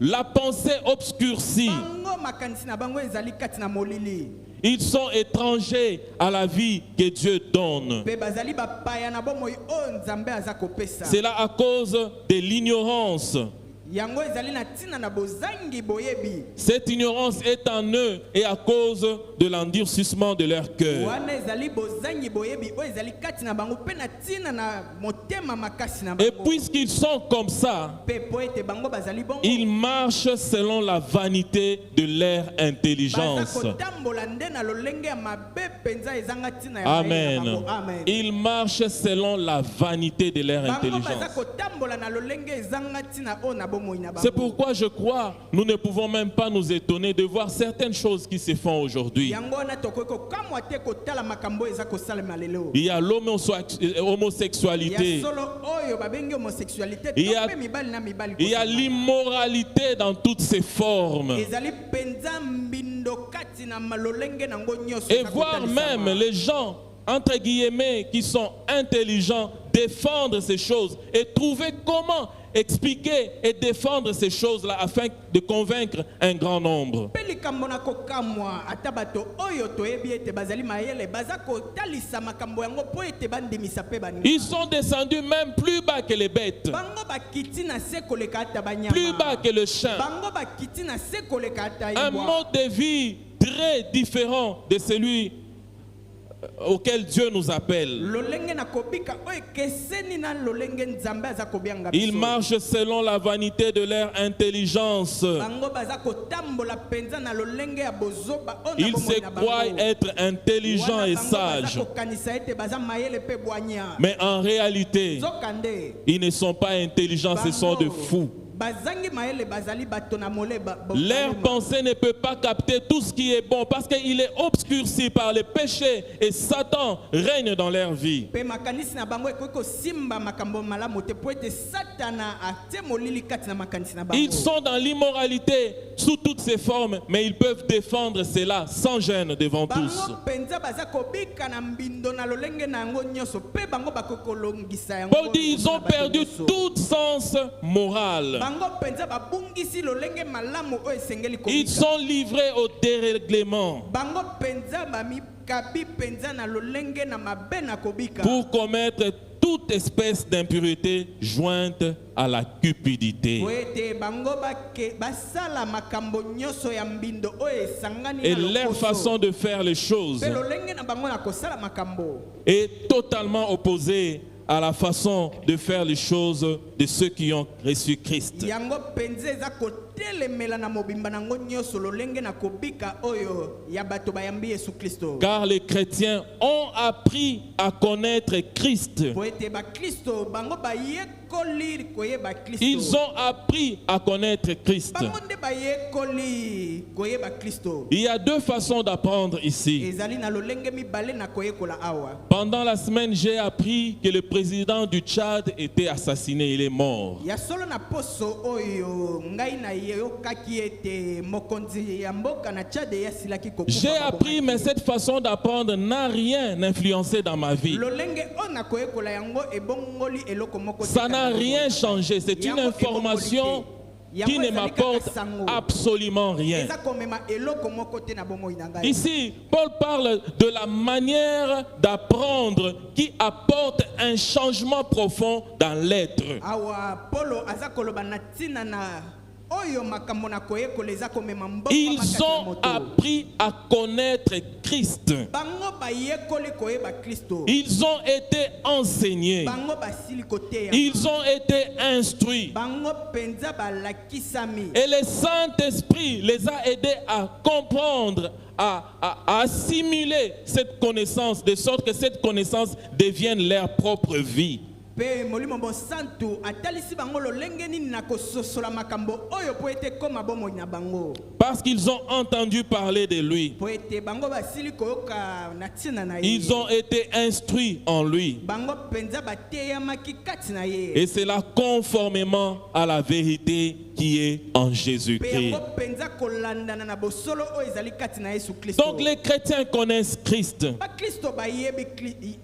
la pensée obscurcie. Ils sont étrangers à la vie que Dieu donne. C'est là à cause de l'ignorance. Cette ignorance est en eux et à cause de l'endurcissement de leur cœur. Et puisqu'ils sont comme ça, ils marchent selon la vanité de leur intelligence. Amen. Ils marchent selon la vanité de leur intelligence. C'est pourquoi je crois, nous ne pouvons même pas nous étonner de voir certaines choses qui se font aujourd'hui. Il y a l'homosexualité. Il y a l'immoralité dans toutes ses formes. Et voir même les gens, entre guillemets, qui sont intelligents, défendre ces choses et trouver comment expliquer et défendre ces choses-là afin de convaincre un grand nombre. Ils sont descendus même plus bas que les bêtes, plus bas que le chien. Un mode de vie très différent de celui auquel Dieu nous appelle. Ils marchent selon la vanité de leur intelligence. Ils se croient être intelligents et sages. Mais en réalité, ils ne sont pas intelligents, ce sont de fous. Leur pensée ne peut pas capter tout ce qui est bon parce qu'il est obscurci par les péchés et Satan règne dans leur vie. Ils sont dans l'immoralité sous toutes ses formes, mais ils peuvent défendre cela sans gêne devant tous. Paul dit ils ont perdu tout sens moral. Ils sont livrés au dérèglement pour commettre toute espèce d'impureté jointe à la cupidité. Et leur façon de faire les choses est totalement opposée à la façon de faire les choses de ceux qui ont reçu Christ. Car les chrétiens ont appris à connaître Christ. Ils ont appris à connaître Christ. Il y a deux façons d'apprendre ici. Pendant la semaine, j'ai appris que le président du Tchad était assassiné, il est mort. J'ai appris, mais cette façon d'apprendre n'a rien influencé dans ma vie. Ça n'a rien changé. C'est une information qui ne m'apporte absolument rien. Ici, Paul parle de la manière d'apprendre qui apporte un changement profond dans l'être. Ils ont appris à connaître Christ. Ils ont été enseignés. Ils ont été instruits. Et le Saint-Esprit les a aidés à comprendre, à assimiler cette connaissance, de sorte que cette connaissance devienne leur propre vie. Parce qu'ils ont entendu parler de lui. Ils ont été instruits en lui. Et c'est là conformément à la vérité qui est en Jésus-Christ. Donc les chrétiens connaissent Christ.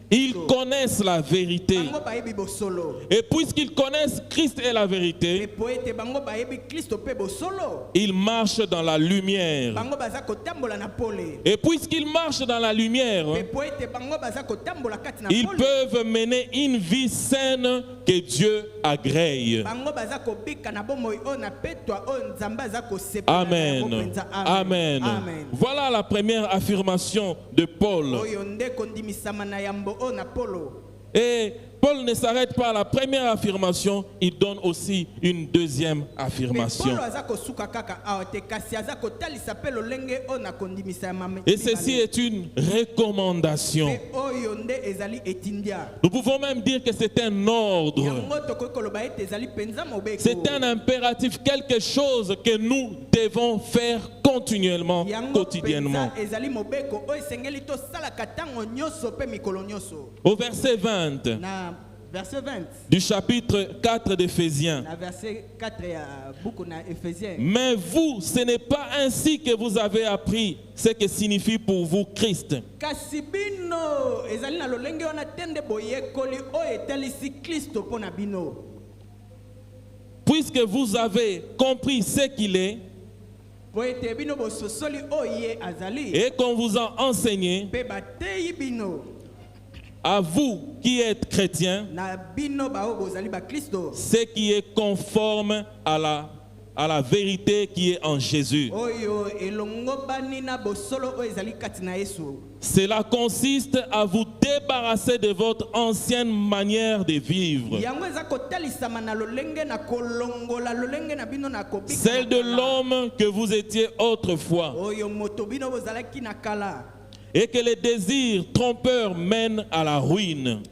Ils connaissent la vérité. Et puisqu'ils connaissent Christ et la vérité, ils marchent dans la lumière. Et puisqu'ils marchent dans la lumière, ils peuvent mener une vie saine que Dieu agrée. Amen. Amen. Voilà la première affirmation de Paul. Et Paul ne s'arrête pas à la première affirmation, il donne aussi une deuxième affirmation. Et ceci est une recommandation. Nous pouvons même dire que c'est un ordre. C'est un impératif, quelque chose que nous devons faire continuellement, quotidiennement. Au verset 20. Du chapitre 4 d'Éphésiens. Mais vous, ce n'est pas ainsi que vous avez appris ce que signifie pour vous Christ. Puisque vous avez compris ce qu'il est et qu'on vous a enseigné, à vous qui êtes chrétiens, ce qui est conforme à la vérité qui est en Jésus. Cela consiste à vous débarrasser de votre ancienne manière de vivre, celle de l'homme que vous étiez autrefois, et que les désirs trompeurs mènent à la ruine.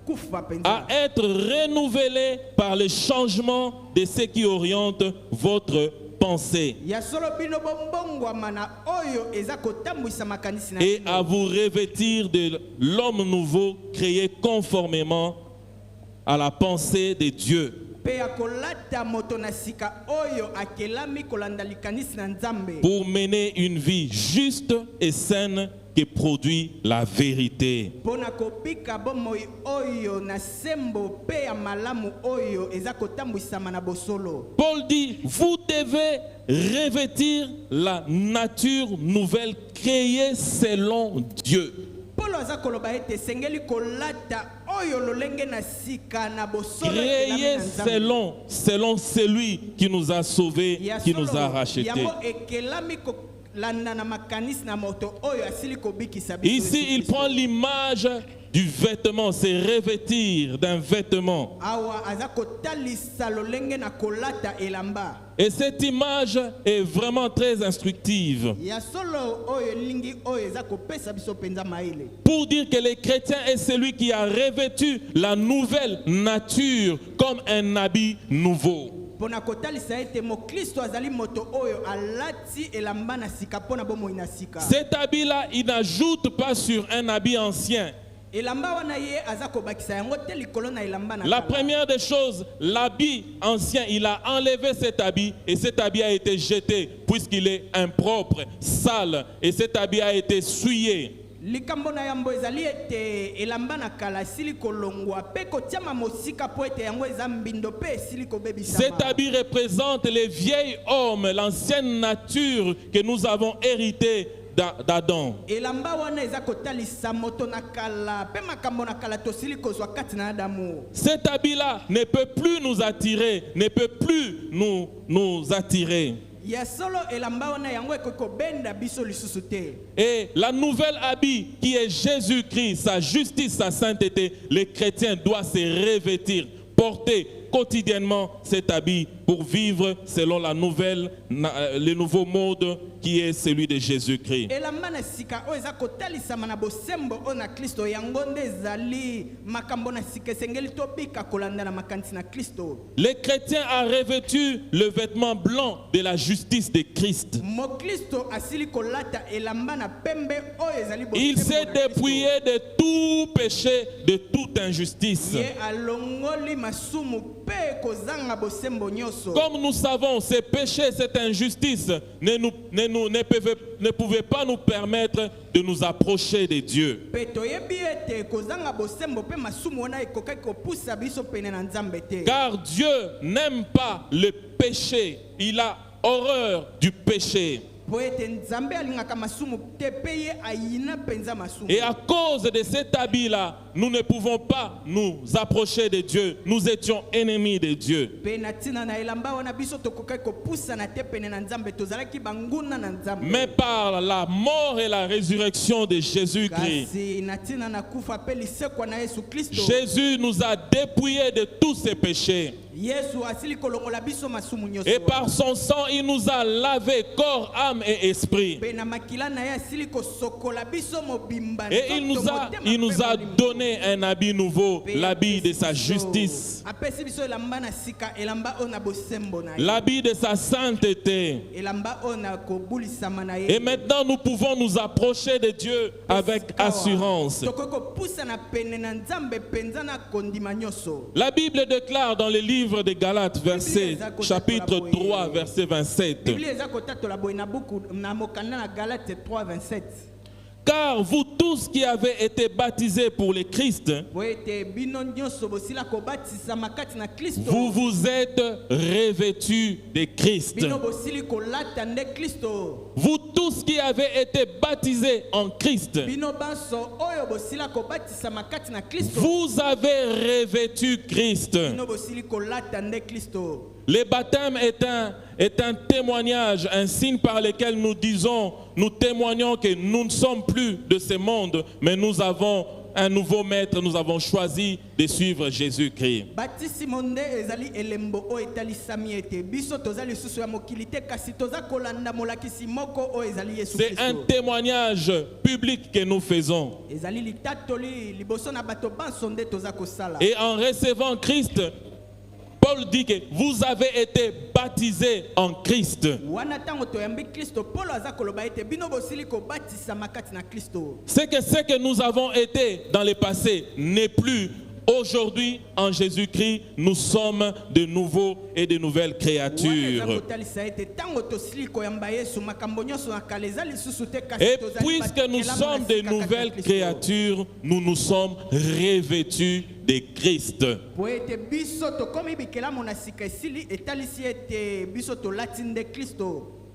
kufa penza. à être renouvelés par le changement de ce qui oriente votre pensée Ya solo bino bombongwama na oyo eza kotambwisa makanisi na et bino. à vous revêtir de l'homme nouveau créé conformément à la pensée de Dieu Pe ya kolata moto na sika oyo akelami kolanda likanisi na Nzambe. pour mener une vie juste et saine qui produit la vérité. Pona kopika bomoi oyo na sembo pe ya malamu oyo eza kotambwisama na bosolo. Paul dit, vous devez revêtir la nature nouvelle créée selon Dieu. Polo aza koloba ete sengeli kolata oyo lolenge na sika na bosolo Créée selon celui qui nous a sauvés, Ya qui nous a solo, rachetés. yango ekelami kolanda na makanisi na moto oyo asili kobikisa biso Ici, Yesu il Kristo. prend l'image du vêtement, c'est revêtir d'un vêtement. Awa aza kotalisa lolenge na kolata elamba. Et cette image est vraiment très instructive Ya solo oyo lingi oyo eza kopesa biso penza maile. pour dire que les chrétiens est celui qui a revêtu la nouvelle nature comme un habit nouveau. Pona kotalisa ete mokristo azali moto oyo alati elamba na sika pona bomoi na sika. Cet habit-là, il n'ajoute pas sur un habit ancien. Elamba wana ye aza kobakisa yango te likolo na elamba na La kala. première des choses, l'habit ancien, il a enlevé cet habit et cet habit a été jeté puisqu'il est impropre, sale et cet habit a été souillé. Likambo na yambo ezali ete elamba na kala sili kolongwa pe kotiama mosika po ete yango eza mbindo pe sili kobebisama. Cet habit représente les vieils hommes, l'ancienne nature que nous avons hérité d'Adam. Elamba wana eza kotalisa moto na kala pe makambo na kala tosili kozwa kati na Adamu. Cet habit-là ne peut plus nous attirer, ne peut plus nous attirer. Ya solo elamba wana yango ekoko benda biso lisusu te. Et la nouvelle habit qui est Jésus-Christ, sa justice, sa sainteté, les chrétiens doivent se revêtir, porter quotidiennement cet habit pour vivre selon le nouveau mode qui est celui de Jésus-Christ. Elamba na sika oyo eza kotalisama na bosembo oyo na Kristo yango nde ezali makambo na sika esengeli tobika kolanda na makanisi na Kristo. Les chrétiens ont revêtu le vêtement blanc de la justice de Christ. Mokristo asili kolata elamba na pembe oyo ezali Il bosembo s'est na Kristo. dépouillé de tout péché, de toute injustice. Ye alongoli masumu pe kozanga bosembo nyoso. Comme nous savons, ces péchés, cette injustice ne pouvaient pas nous permettre de nous approcher de Dieu. Pe toyebi ete kozanga bosembo pe masumu wana ekokaki kopusa biso pene na Nzambe te. Car Dieu n'aime pas le péché. Il a horreur du péché. Po ete Nzambe alingaka masumu te pe ye ayina penza masumu. Et à cause de cet habit-là, nous ne pouvons pas nous approcher de Dieu. Nous étions ennemis de Dieu. Pe na tina na elamba wana biso tokokaki kopusa na te pene na Nzambe tozalaki banguna na Nzambe. Mais par la mort et la résurrection de Jésus-Christ, Kasi na tina na kufa pe lisekwa na Yesu Kristo. Jésus nous a dépouillés de tous ses péchés. Yesu asili kolongola biso masumu nyoso. Et par son sang, il nous a lavé corps, âme et esprit. Pe na makila na ye asili kosokola biso mobimba. Et il nous a donné un habit nouveau, l'habit de sa justice, Apesi biso elamba na sika elamba ona bosembo na ye. l'habit de sa sainteté. Elamba ona kobulisama na ye. Et maintenant, nous pouvons nous approcher de Dieu avec assurance. Tokoko pusa na pene na Nzambe penza na kondima nyoso. La Bible déclare dans le livre de Galates, chapitre 3, verset 27. Biblia eza kotatola boye na buku na mokanda na Galate 3:27. Car vous tous qui avez été baptisés pour le Christ, Boete bino nyoso bosila kobatisa makati na Kristo. vous vous êtes revêtus de Christ. Bino bosili kolata nde Kristo. Vous tous qui avez été baptisés en Christ, Bino baso oyo bosila kobatisa makati na Kristo. vous avez revêtu Christ. Bino bosili kolata nde Kristo. Le baptême est un témoignage, un signe par lequel nous témoignons que nous ne sommes plus de ce monde, mais nous avons un nouveau maître, nous avons choisi de suivre Jésus-Christ. Baptisimo nde ezali elembo o etalisami ete biso tozali lisusu ya mokili te kasi toza kolanda molakisi moko o ezali Yesu C'est Kristo. un témoignage public que nous faisons. Ezali litatoli liboso na bato banso nde toza kosala. Et en recevant Christ, Paul dit que vous avez été baptisés en Christ. Wana tango toyambi Kristo Paulo aza koloba ete bino bosili kobatisa makati na Kristo. C'est que ce que nous avons été dans le passé n'est plus. Aujourd'hui, en Jésus-Christ, nous sommes de nouveaux et de nouvelles créatures. Et puisque nous sommes de nouvelles créatures, nous nous sommes revêtus de Christ.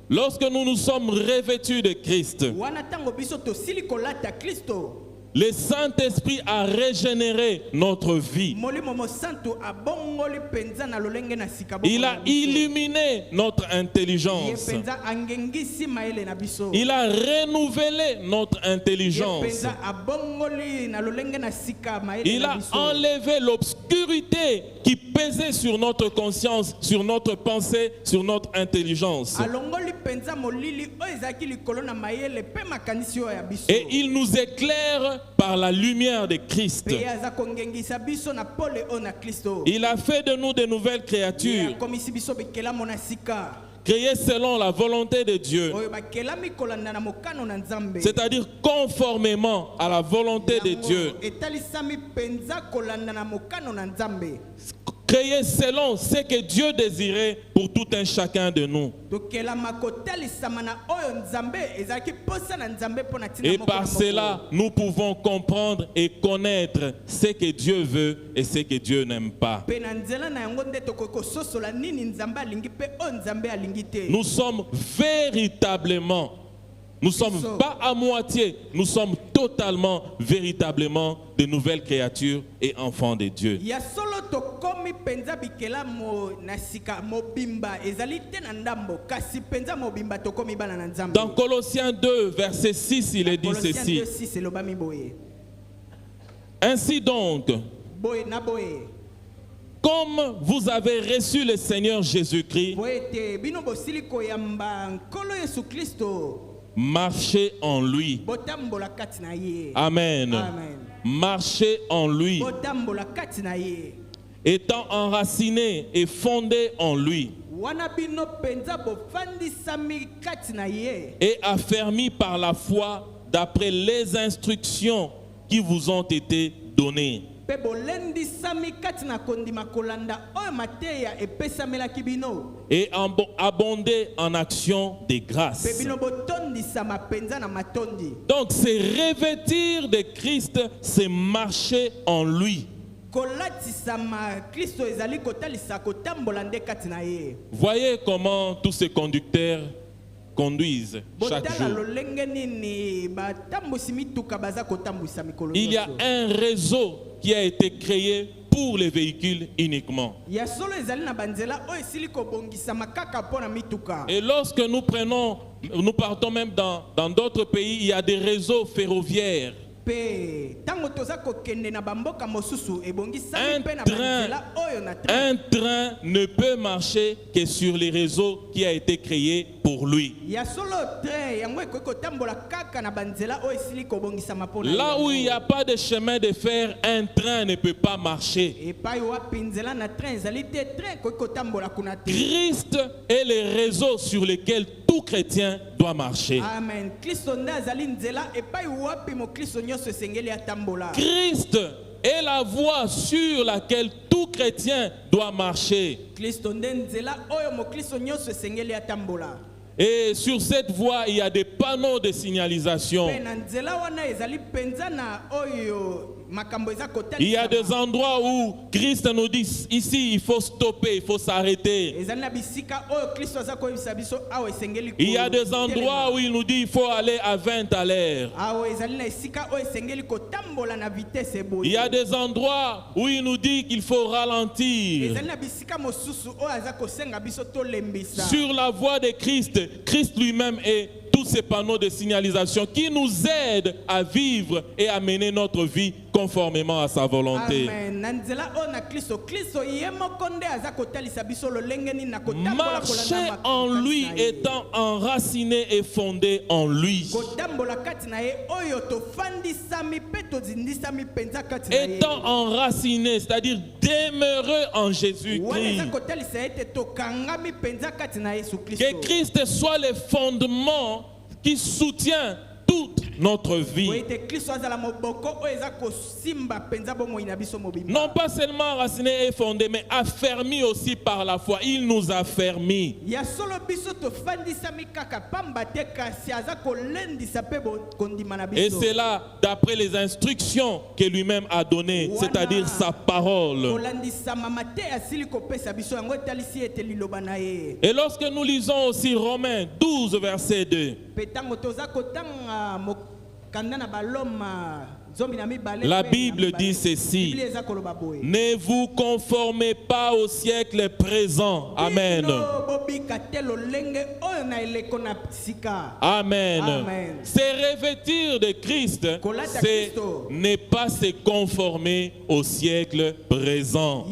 Lorsque nous nous sommes revêtus de Christ, le Saint-Esprit a régénéré notre vie. Il a illuminé notre intelligence. Il a renouvelé notre intelligence. Il a enlevé l'obscurité qui pesait sur notre conscience, sur notre pensée, sur notre intelligence. Et il nous éclaire par la lumière de Christ. Il a fait de nous de nouvelles créatures, créées selon la volonté de Dieu, c'est-à-dire conformément à la volonté de Dieu, créés selon ce que Dieu désirait pour tout un chacun de nous. Et par cela, nous pouvons comprendre et connaître ce que Dieu veut et ce que Dieu n'aime pas. Nous sommes véritablement, nous ne sommes pas à moitié, nous sommes totalement, véritablement de nouvelles créatures et enfants de Dieu. Dans Colossiens 2, verset 6, il est dit ceci. Ainsi donc, comme vous avez reçu le Seigneur Jésus-Christ, marchez en lui. Amen. Marchez en lui. Étant enraciné et fondé en lui. Et affermi par la foi d'après les instructions qui vous ont été données. Et abonder en action de grâce. Donc c'est revêtir de Christ, c'est marcher en lui. Voyez comment tous ces conducteurs conduisent chaque jour. Il y a un réseau qui a été créé pour les véhicules uniquement. Et lorsque nous partons même dans d'autres pays, il y a des réseaux ferroviaires. Un train ne peut marcher que sur les réseaux qui a été créé pour lui. Là où il n'y a pas de chemin de fer, un train ne peut pas marcher. Christ est le réseau sur lequel tout chrétien doit marcher. Amen. Christ est la voie sur laquelle tout chrétien doit marcher. Et sur cette voie, il y a des panneaux de signalisation. Il y a des endroits où Christ nous dit, ici il faut stopper, il faut s'arrêter. Il y a des endroits où il nous dit, il faut aller à 20 à l'heure. Il y a des endroits où il nous dit qu'il faut ralentir. Sur la voie de Christ, Christ lui-même est tous ces panneaux de signalisation qui nous aident à vivre et à mener notre vie conformément à sa volonté. Marcher en lui étant enraciné et fondé en lui. Étant enraciné, c'est-à-dire demeureux en Jésus-Christ. Que Christ soit le fondement qui soutient toute notre vie. Non pas seulement enraciné et fondé, mais affermi aussi par la foi. Il nous a affermis. Et c'est là, d'après les instructions que lui-même a données, c'est-à-dire sa parole. Et lorsque nous lisons aussi Romains 12, verset 2, la Bible dit ceci: ne vous conformez pas au siècle présent. Amen. Amen. Se revêtir de Christ, c'est ne pas se conformer au siècle présent.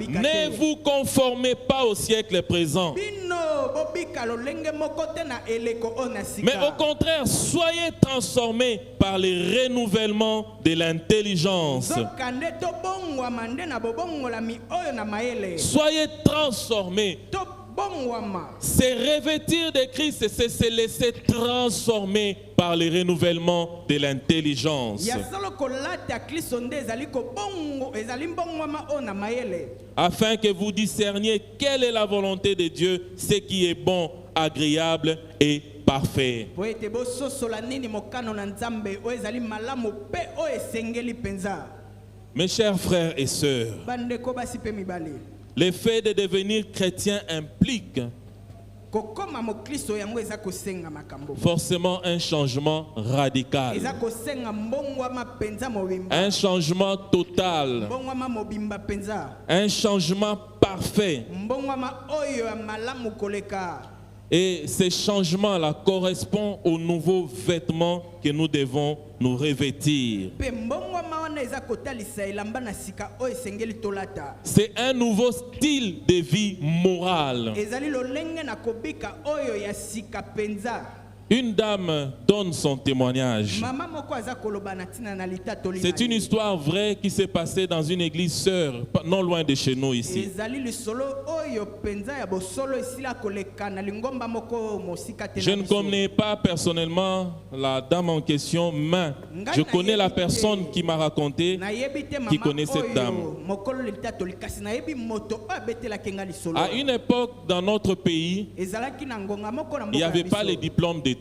Ne vous conformez pas au siècle présent, mais au contraire, soyez transformés par le renouvellement de l'intelligence. Soyez transformés. Se revêtir de Christ, c'est se laisser transformer par le renouvellement de l'intelligence, afin que vous discerniez quelle est la volonté de Dieu, ce qui est bon, agréable et parfait. Mes chers frères et sœurs, le fait de devenir chrétien implique forcément un changement radical, un changement total, un changement parfait. Et ces changements-là correspondent aux nouveaux vêtements que nous devons nous revêtir. C'est un nouveau style de vie morale. Une dame donne son témoignage. C'est une histoire vraie qui s'est passée dans une église sœur, non loin de chez nous ici. Je ne connais pas personnellement la dame en question, mais je connais la personne qui m'a raconté, qui connaît cette dame. À une époque, dans notre pays, il n'y avait pas les diplômes d'État.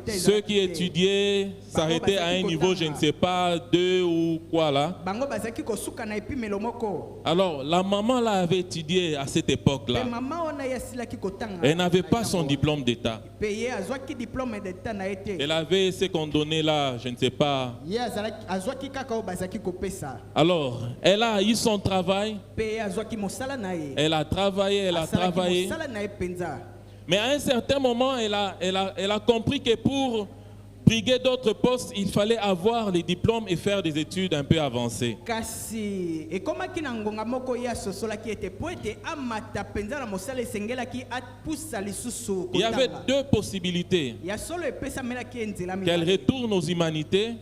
Ceux qui étudiaient s'arrêtaient à un niveau, je ne sais pas, 2 ou quoi là. Alors, la maman là avait étudié à cette époque-là. Elle n'avait pas son diplôme d'État. Elle avait ce qu'on donnait là, je ne sais pas. Alors, elle a eu son travail. Elle a travaillé. Mais à un certain moment, elle a compris que pour briguer d'autres postes, il fallait avoir les diplômes et faire des études un peu avancées. Il y avait 2 possibilités. Qu'elle retourne aux humanités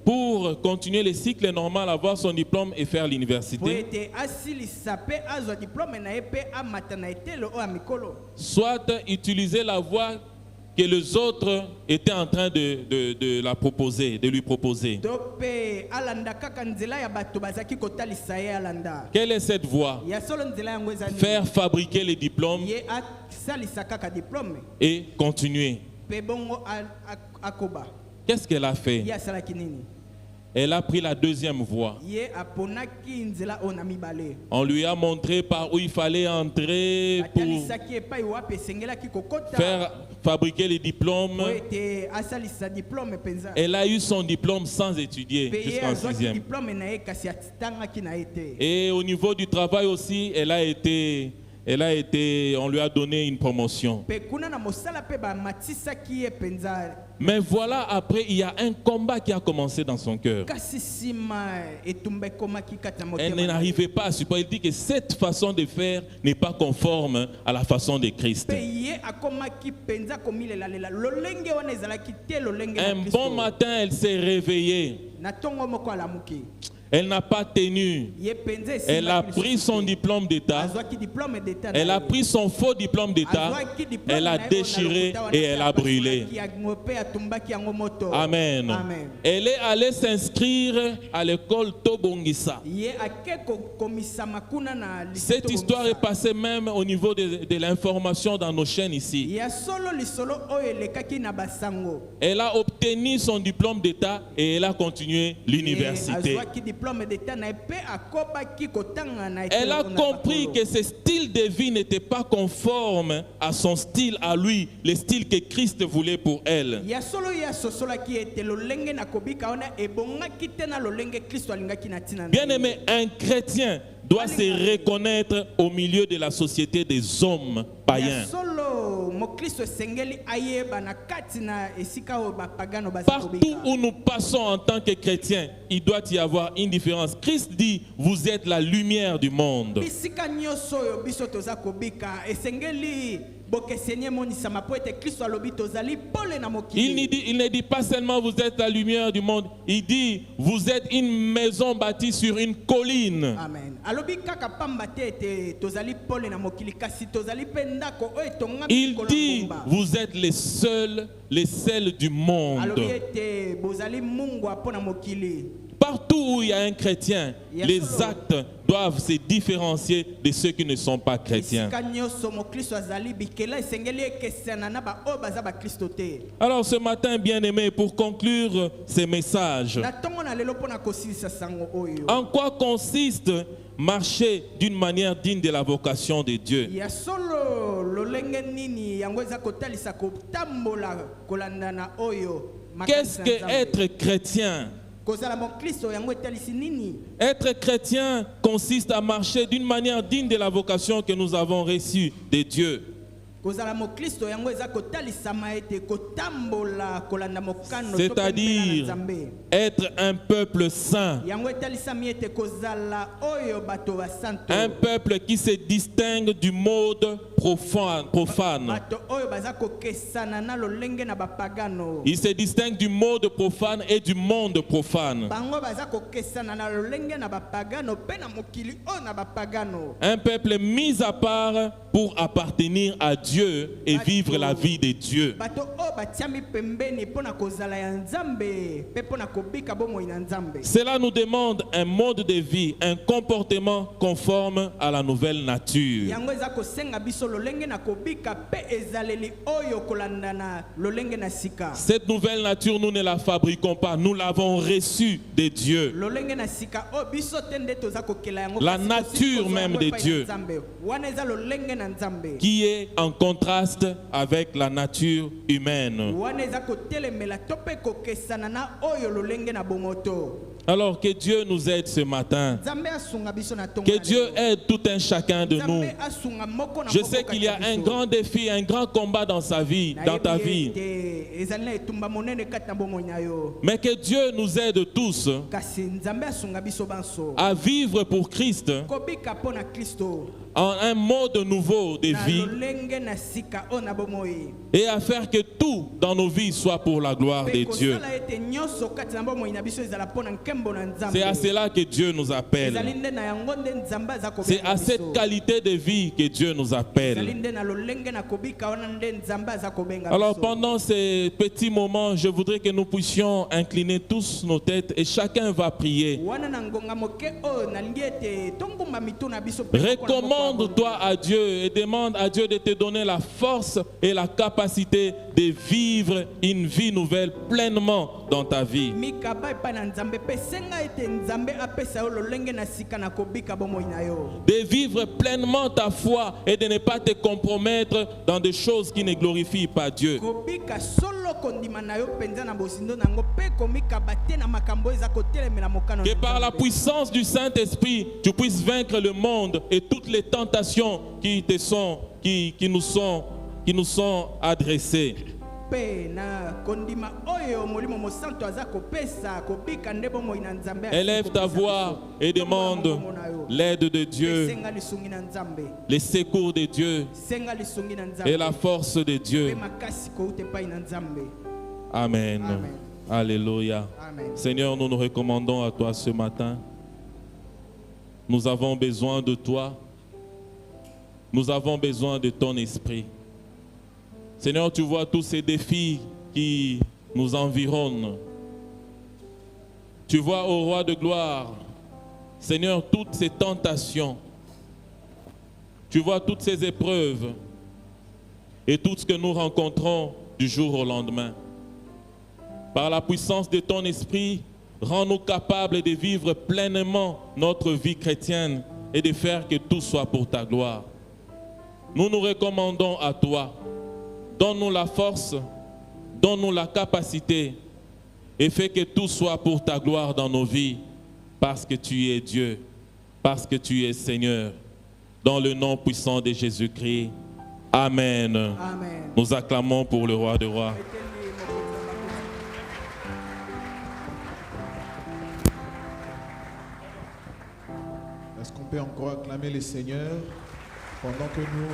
pour continuer le cycle normal, avoir son diplôme et faire l'université. Soit utiliser la voie que les autres étaient en train de la proposer, de lui proposer. Quelle est cette voie? Faire fabriquer les diplômes et continuer. Qu'est-ce qu'elle a fait? Elle a pris la deuxième voie. Ye aponaki nzela ona mibale. On lui a montré par où il fallait entrer pour Atalisaki epai wapi esengelaki kokota. faire fabriquer les diplômes. Po ete asalisa diplôme penza. Elle a eu son diplôme sans étudier Pe ye jusqu'en azwaki 6e. diplôme na ye kasi atitangaki na ye te. Et au niveau du travail aussi, on lui a donné une promotion. Pe kuna na mosala pe ba matisaki ye penza. Mais voilà, après, il y a un combat qui a commencé dans son cœur. Kasi sima etumba ekomaki kati na motema. Elle n'arrivait pas à supporter. Elle dit que cette façon de faire n'est pas conforme à la façon de Christ. Pe ye akomaki penza komilela lela. Lolenge wana ezalaki te lolenge na Un Kristo. bon matin, elle s'est réveillée. Na tongo moko alamuki. Elle n'a pas tenu. Ye penza esimba Elle a Kristo pris son te. diplôme d'État. Azwaki diplôme d'état na Elle a ye. pris son faux diplôme d'État. Azwaki diplôme Elle a na ye déchiré wana lokuta et elle a wana brûlé. apasaki yango pe atumbaki yango moto. Amen. Amen. Elle est allée s'inscrire à l'école Tobongisa. Ye ake komisa makuna na lycée Cette histoire est Tobongisa. passée même au niveau de l'information dans nos chaînes ici. Ya solo lisolo oyo elekaki na basango. Elle a obtenu son diplôme d'État et elle a continué l'université. Azwaki diplôme d'état na ye pe akobaki kotanga na Elle a na compris bakolo. que ce style de vie n'était pas conforme à son style, à lui, le style que Christ voulait pour elle. Ya solo ya sosolaki ete lolenge na kobika wana ebongaki te na lolenge Kristo alingaki na tina na Bien ye. aimé, un chrétien doit se reconnaître au milieu de la société des hommes Ya païens. solo mokristo esengeli ayeba na kati na esika oyo bapagano baza Partout kobika. où nous passons en tant que chrétiens, il doit y avoir une différence. Christ dit, vous êtes la lumière du monde. Bisika nyonso oyo biso toza kobika esengeli bokeseni emonisama po ete Kristo alobi tozali pole na mokili. Il ne dit pas seulement vous êtes la lumière du monde, il dit vous êtes une maison bâtie sur une colline. Amen. Alobi kaka pamba te ete tozali pole na mokili kasi tozali pe ndako oyo etongami Il likolo ya dit ngomba. vous êtes les seuls du monde. Alobi ete bozali mungwa mpo na mokili. Partout où il y a un chrétien, les actes doivent se différencier de ceux qui ne sont pas chrétiens. Esika nyonso mokristo azali bikela esengeli ekesana na baoyo baza bakristo te. Alors ce matin, bien-aimés, pour conclure ces messages, Na ntongo na lelo mpo na kosilisa sango oyo. en quoi consiste marcher d'une manière digne de la vocation de Dieu? Ya solo lolenge nini yango eza kotalisa kotambola kolanda na oyo. Qu'est-ce makanisi na que Nzambe. être chrétien? Kozala mokristo yango etalisi nini? Être chrétien consiste à marcher d'une manière digne de la vocation que nous avons reçue de Dieu. Kozala mokristo yango eza kotalisama ete kotambola kolanda mokano to C'est-à-dire pembena na Nzambe. être un peuple saint, Yango etalisami ete kozala oyo bato basanto. un peuple qui se distingue du mode profane. Bato oyo baza kokesana na lolenge na bapagano. Il se distingue du mode profane et du monde profane. Bango baza kokesana na lolenge na bapagano pe na mokili oyo na bapagano. Un peuple mis à part pour appartenir à Dieu et vivre la vie de Dieu. Bato oyo batiami pembeni mpo na kozala ya Nzambe pe mpo na kobika bomoi na Nzambe. Cela nous demande un mode de vie, un comportement conforme à la nouvelle nature. Yango eza kosenga biso lolenge na kobika pe ezaleli oyo kolanda na lolenge na sika. Cette nouvelle nature, nous ne la fabriquons pas, nous l'avons reçue de Dieu. Lolenge na sika oyo biso te nde toza kokela yango. La kasi nature kozwa même yango de epai na Dieu. Nzambe. Wana eza lolenge na Nzambe. Qui est en contraste avec la nature humaine. Wana eza kotelemela to pe kokesana na oyo lolenge na bomoto. Alors que Dieu nous aide ce matin. Nzambe asunga biso na tongo Que na Dieu lelo. aide tout un chacun de nous. Nzambe asunga moko na Je moko sais qu'il y a kati na un biso. grand défi, un grand combat dans sa vie, dans ta vie. Nayebi ete ezali na etumba monene kati na bomoi na yo. Mais que Dieu nous aide tous Kasi Nzambe asunga biso banso. à vivre pour Christ Kobika mpo na Kristo. en un mode nouveau de Na vie lolenge na sika oyo na bomoi. et à faire que tout dans nos vies soit pour la gloire de Pe Dieu. kosala ete nyonso kati na bomoi na biso ezala mpo na nkembo na Nzambe. C'est à cela que Dieu nous Ezali appelle. nde na yango nde Nzambe aza C'est kobenga à biso. cette qualité de vie que Dieu nous Ezali appelle. nde na lolenge na kobika wana nde Nzambe aza kobenga Alors biso. pendant ces petits moments, je voudrais que nous puissions incliner tous nos têtes et chacun va prier. Wana na ngonga moke oyo nalingi ete tongumba mitu na biso pe moko na moko ya Recommande-toi à Dieu et demande à Dieu de te donner la force et la capacité de vivre une vie nouvelle pleinement dans ta vie. mikaba epai na nzambe pe senga ete nzambe apesa yo lolenge na sika na kobika bomoi na yo. De vivre pleinement ta foi et de ne pas te compromettre dans des choses qui ne glorifient pas Dieu. Kobika solo kondima na yo penza na bosindo nango pe komikaba te na makambo eza kotelemela mokano. Que par la puissance du Saint-Esprit, tu puisses vaincre le monde et toutes les tentations qui nous sont adressées. Élève ta voix et demande l'aide de Dieu, les secours de Dieu et la force de Dieu. Amen. Amen. Alléluia. Amen. Seigneur, nous nous recommandons à toi ce matin. Nous avons besoin de toi. Nous avons besoin de ton esprit. Seigneur, tu vois tous ces défis qui nous environnent. Tu vois, ô roi de gloire, Seigneur, toutes ces tentations. Tu vois toutes ces épreuves et tout ce que nous rencontrons du jour au lendemain. Par la puissance de ton esprit, rends-nous capables de vivre pleinement notre vie chrétienne et de faire que tout soit pour ta gloire. Nous nous recommandons à toi. Donne-nous la force, donne-nous la capacité et fais que tout soit pour ta gloire dans nos vies parce que tu es Dieu, parce que tu es Seigneur. Dans le nom puissant de Jésus-Christ. Amen. Amen. Nous acclamons pour le roi des rois. Est-ce qu'on peut encore acclamer le Seigneur pendant que nous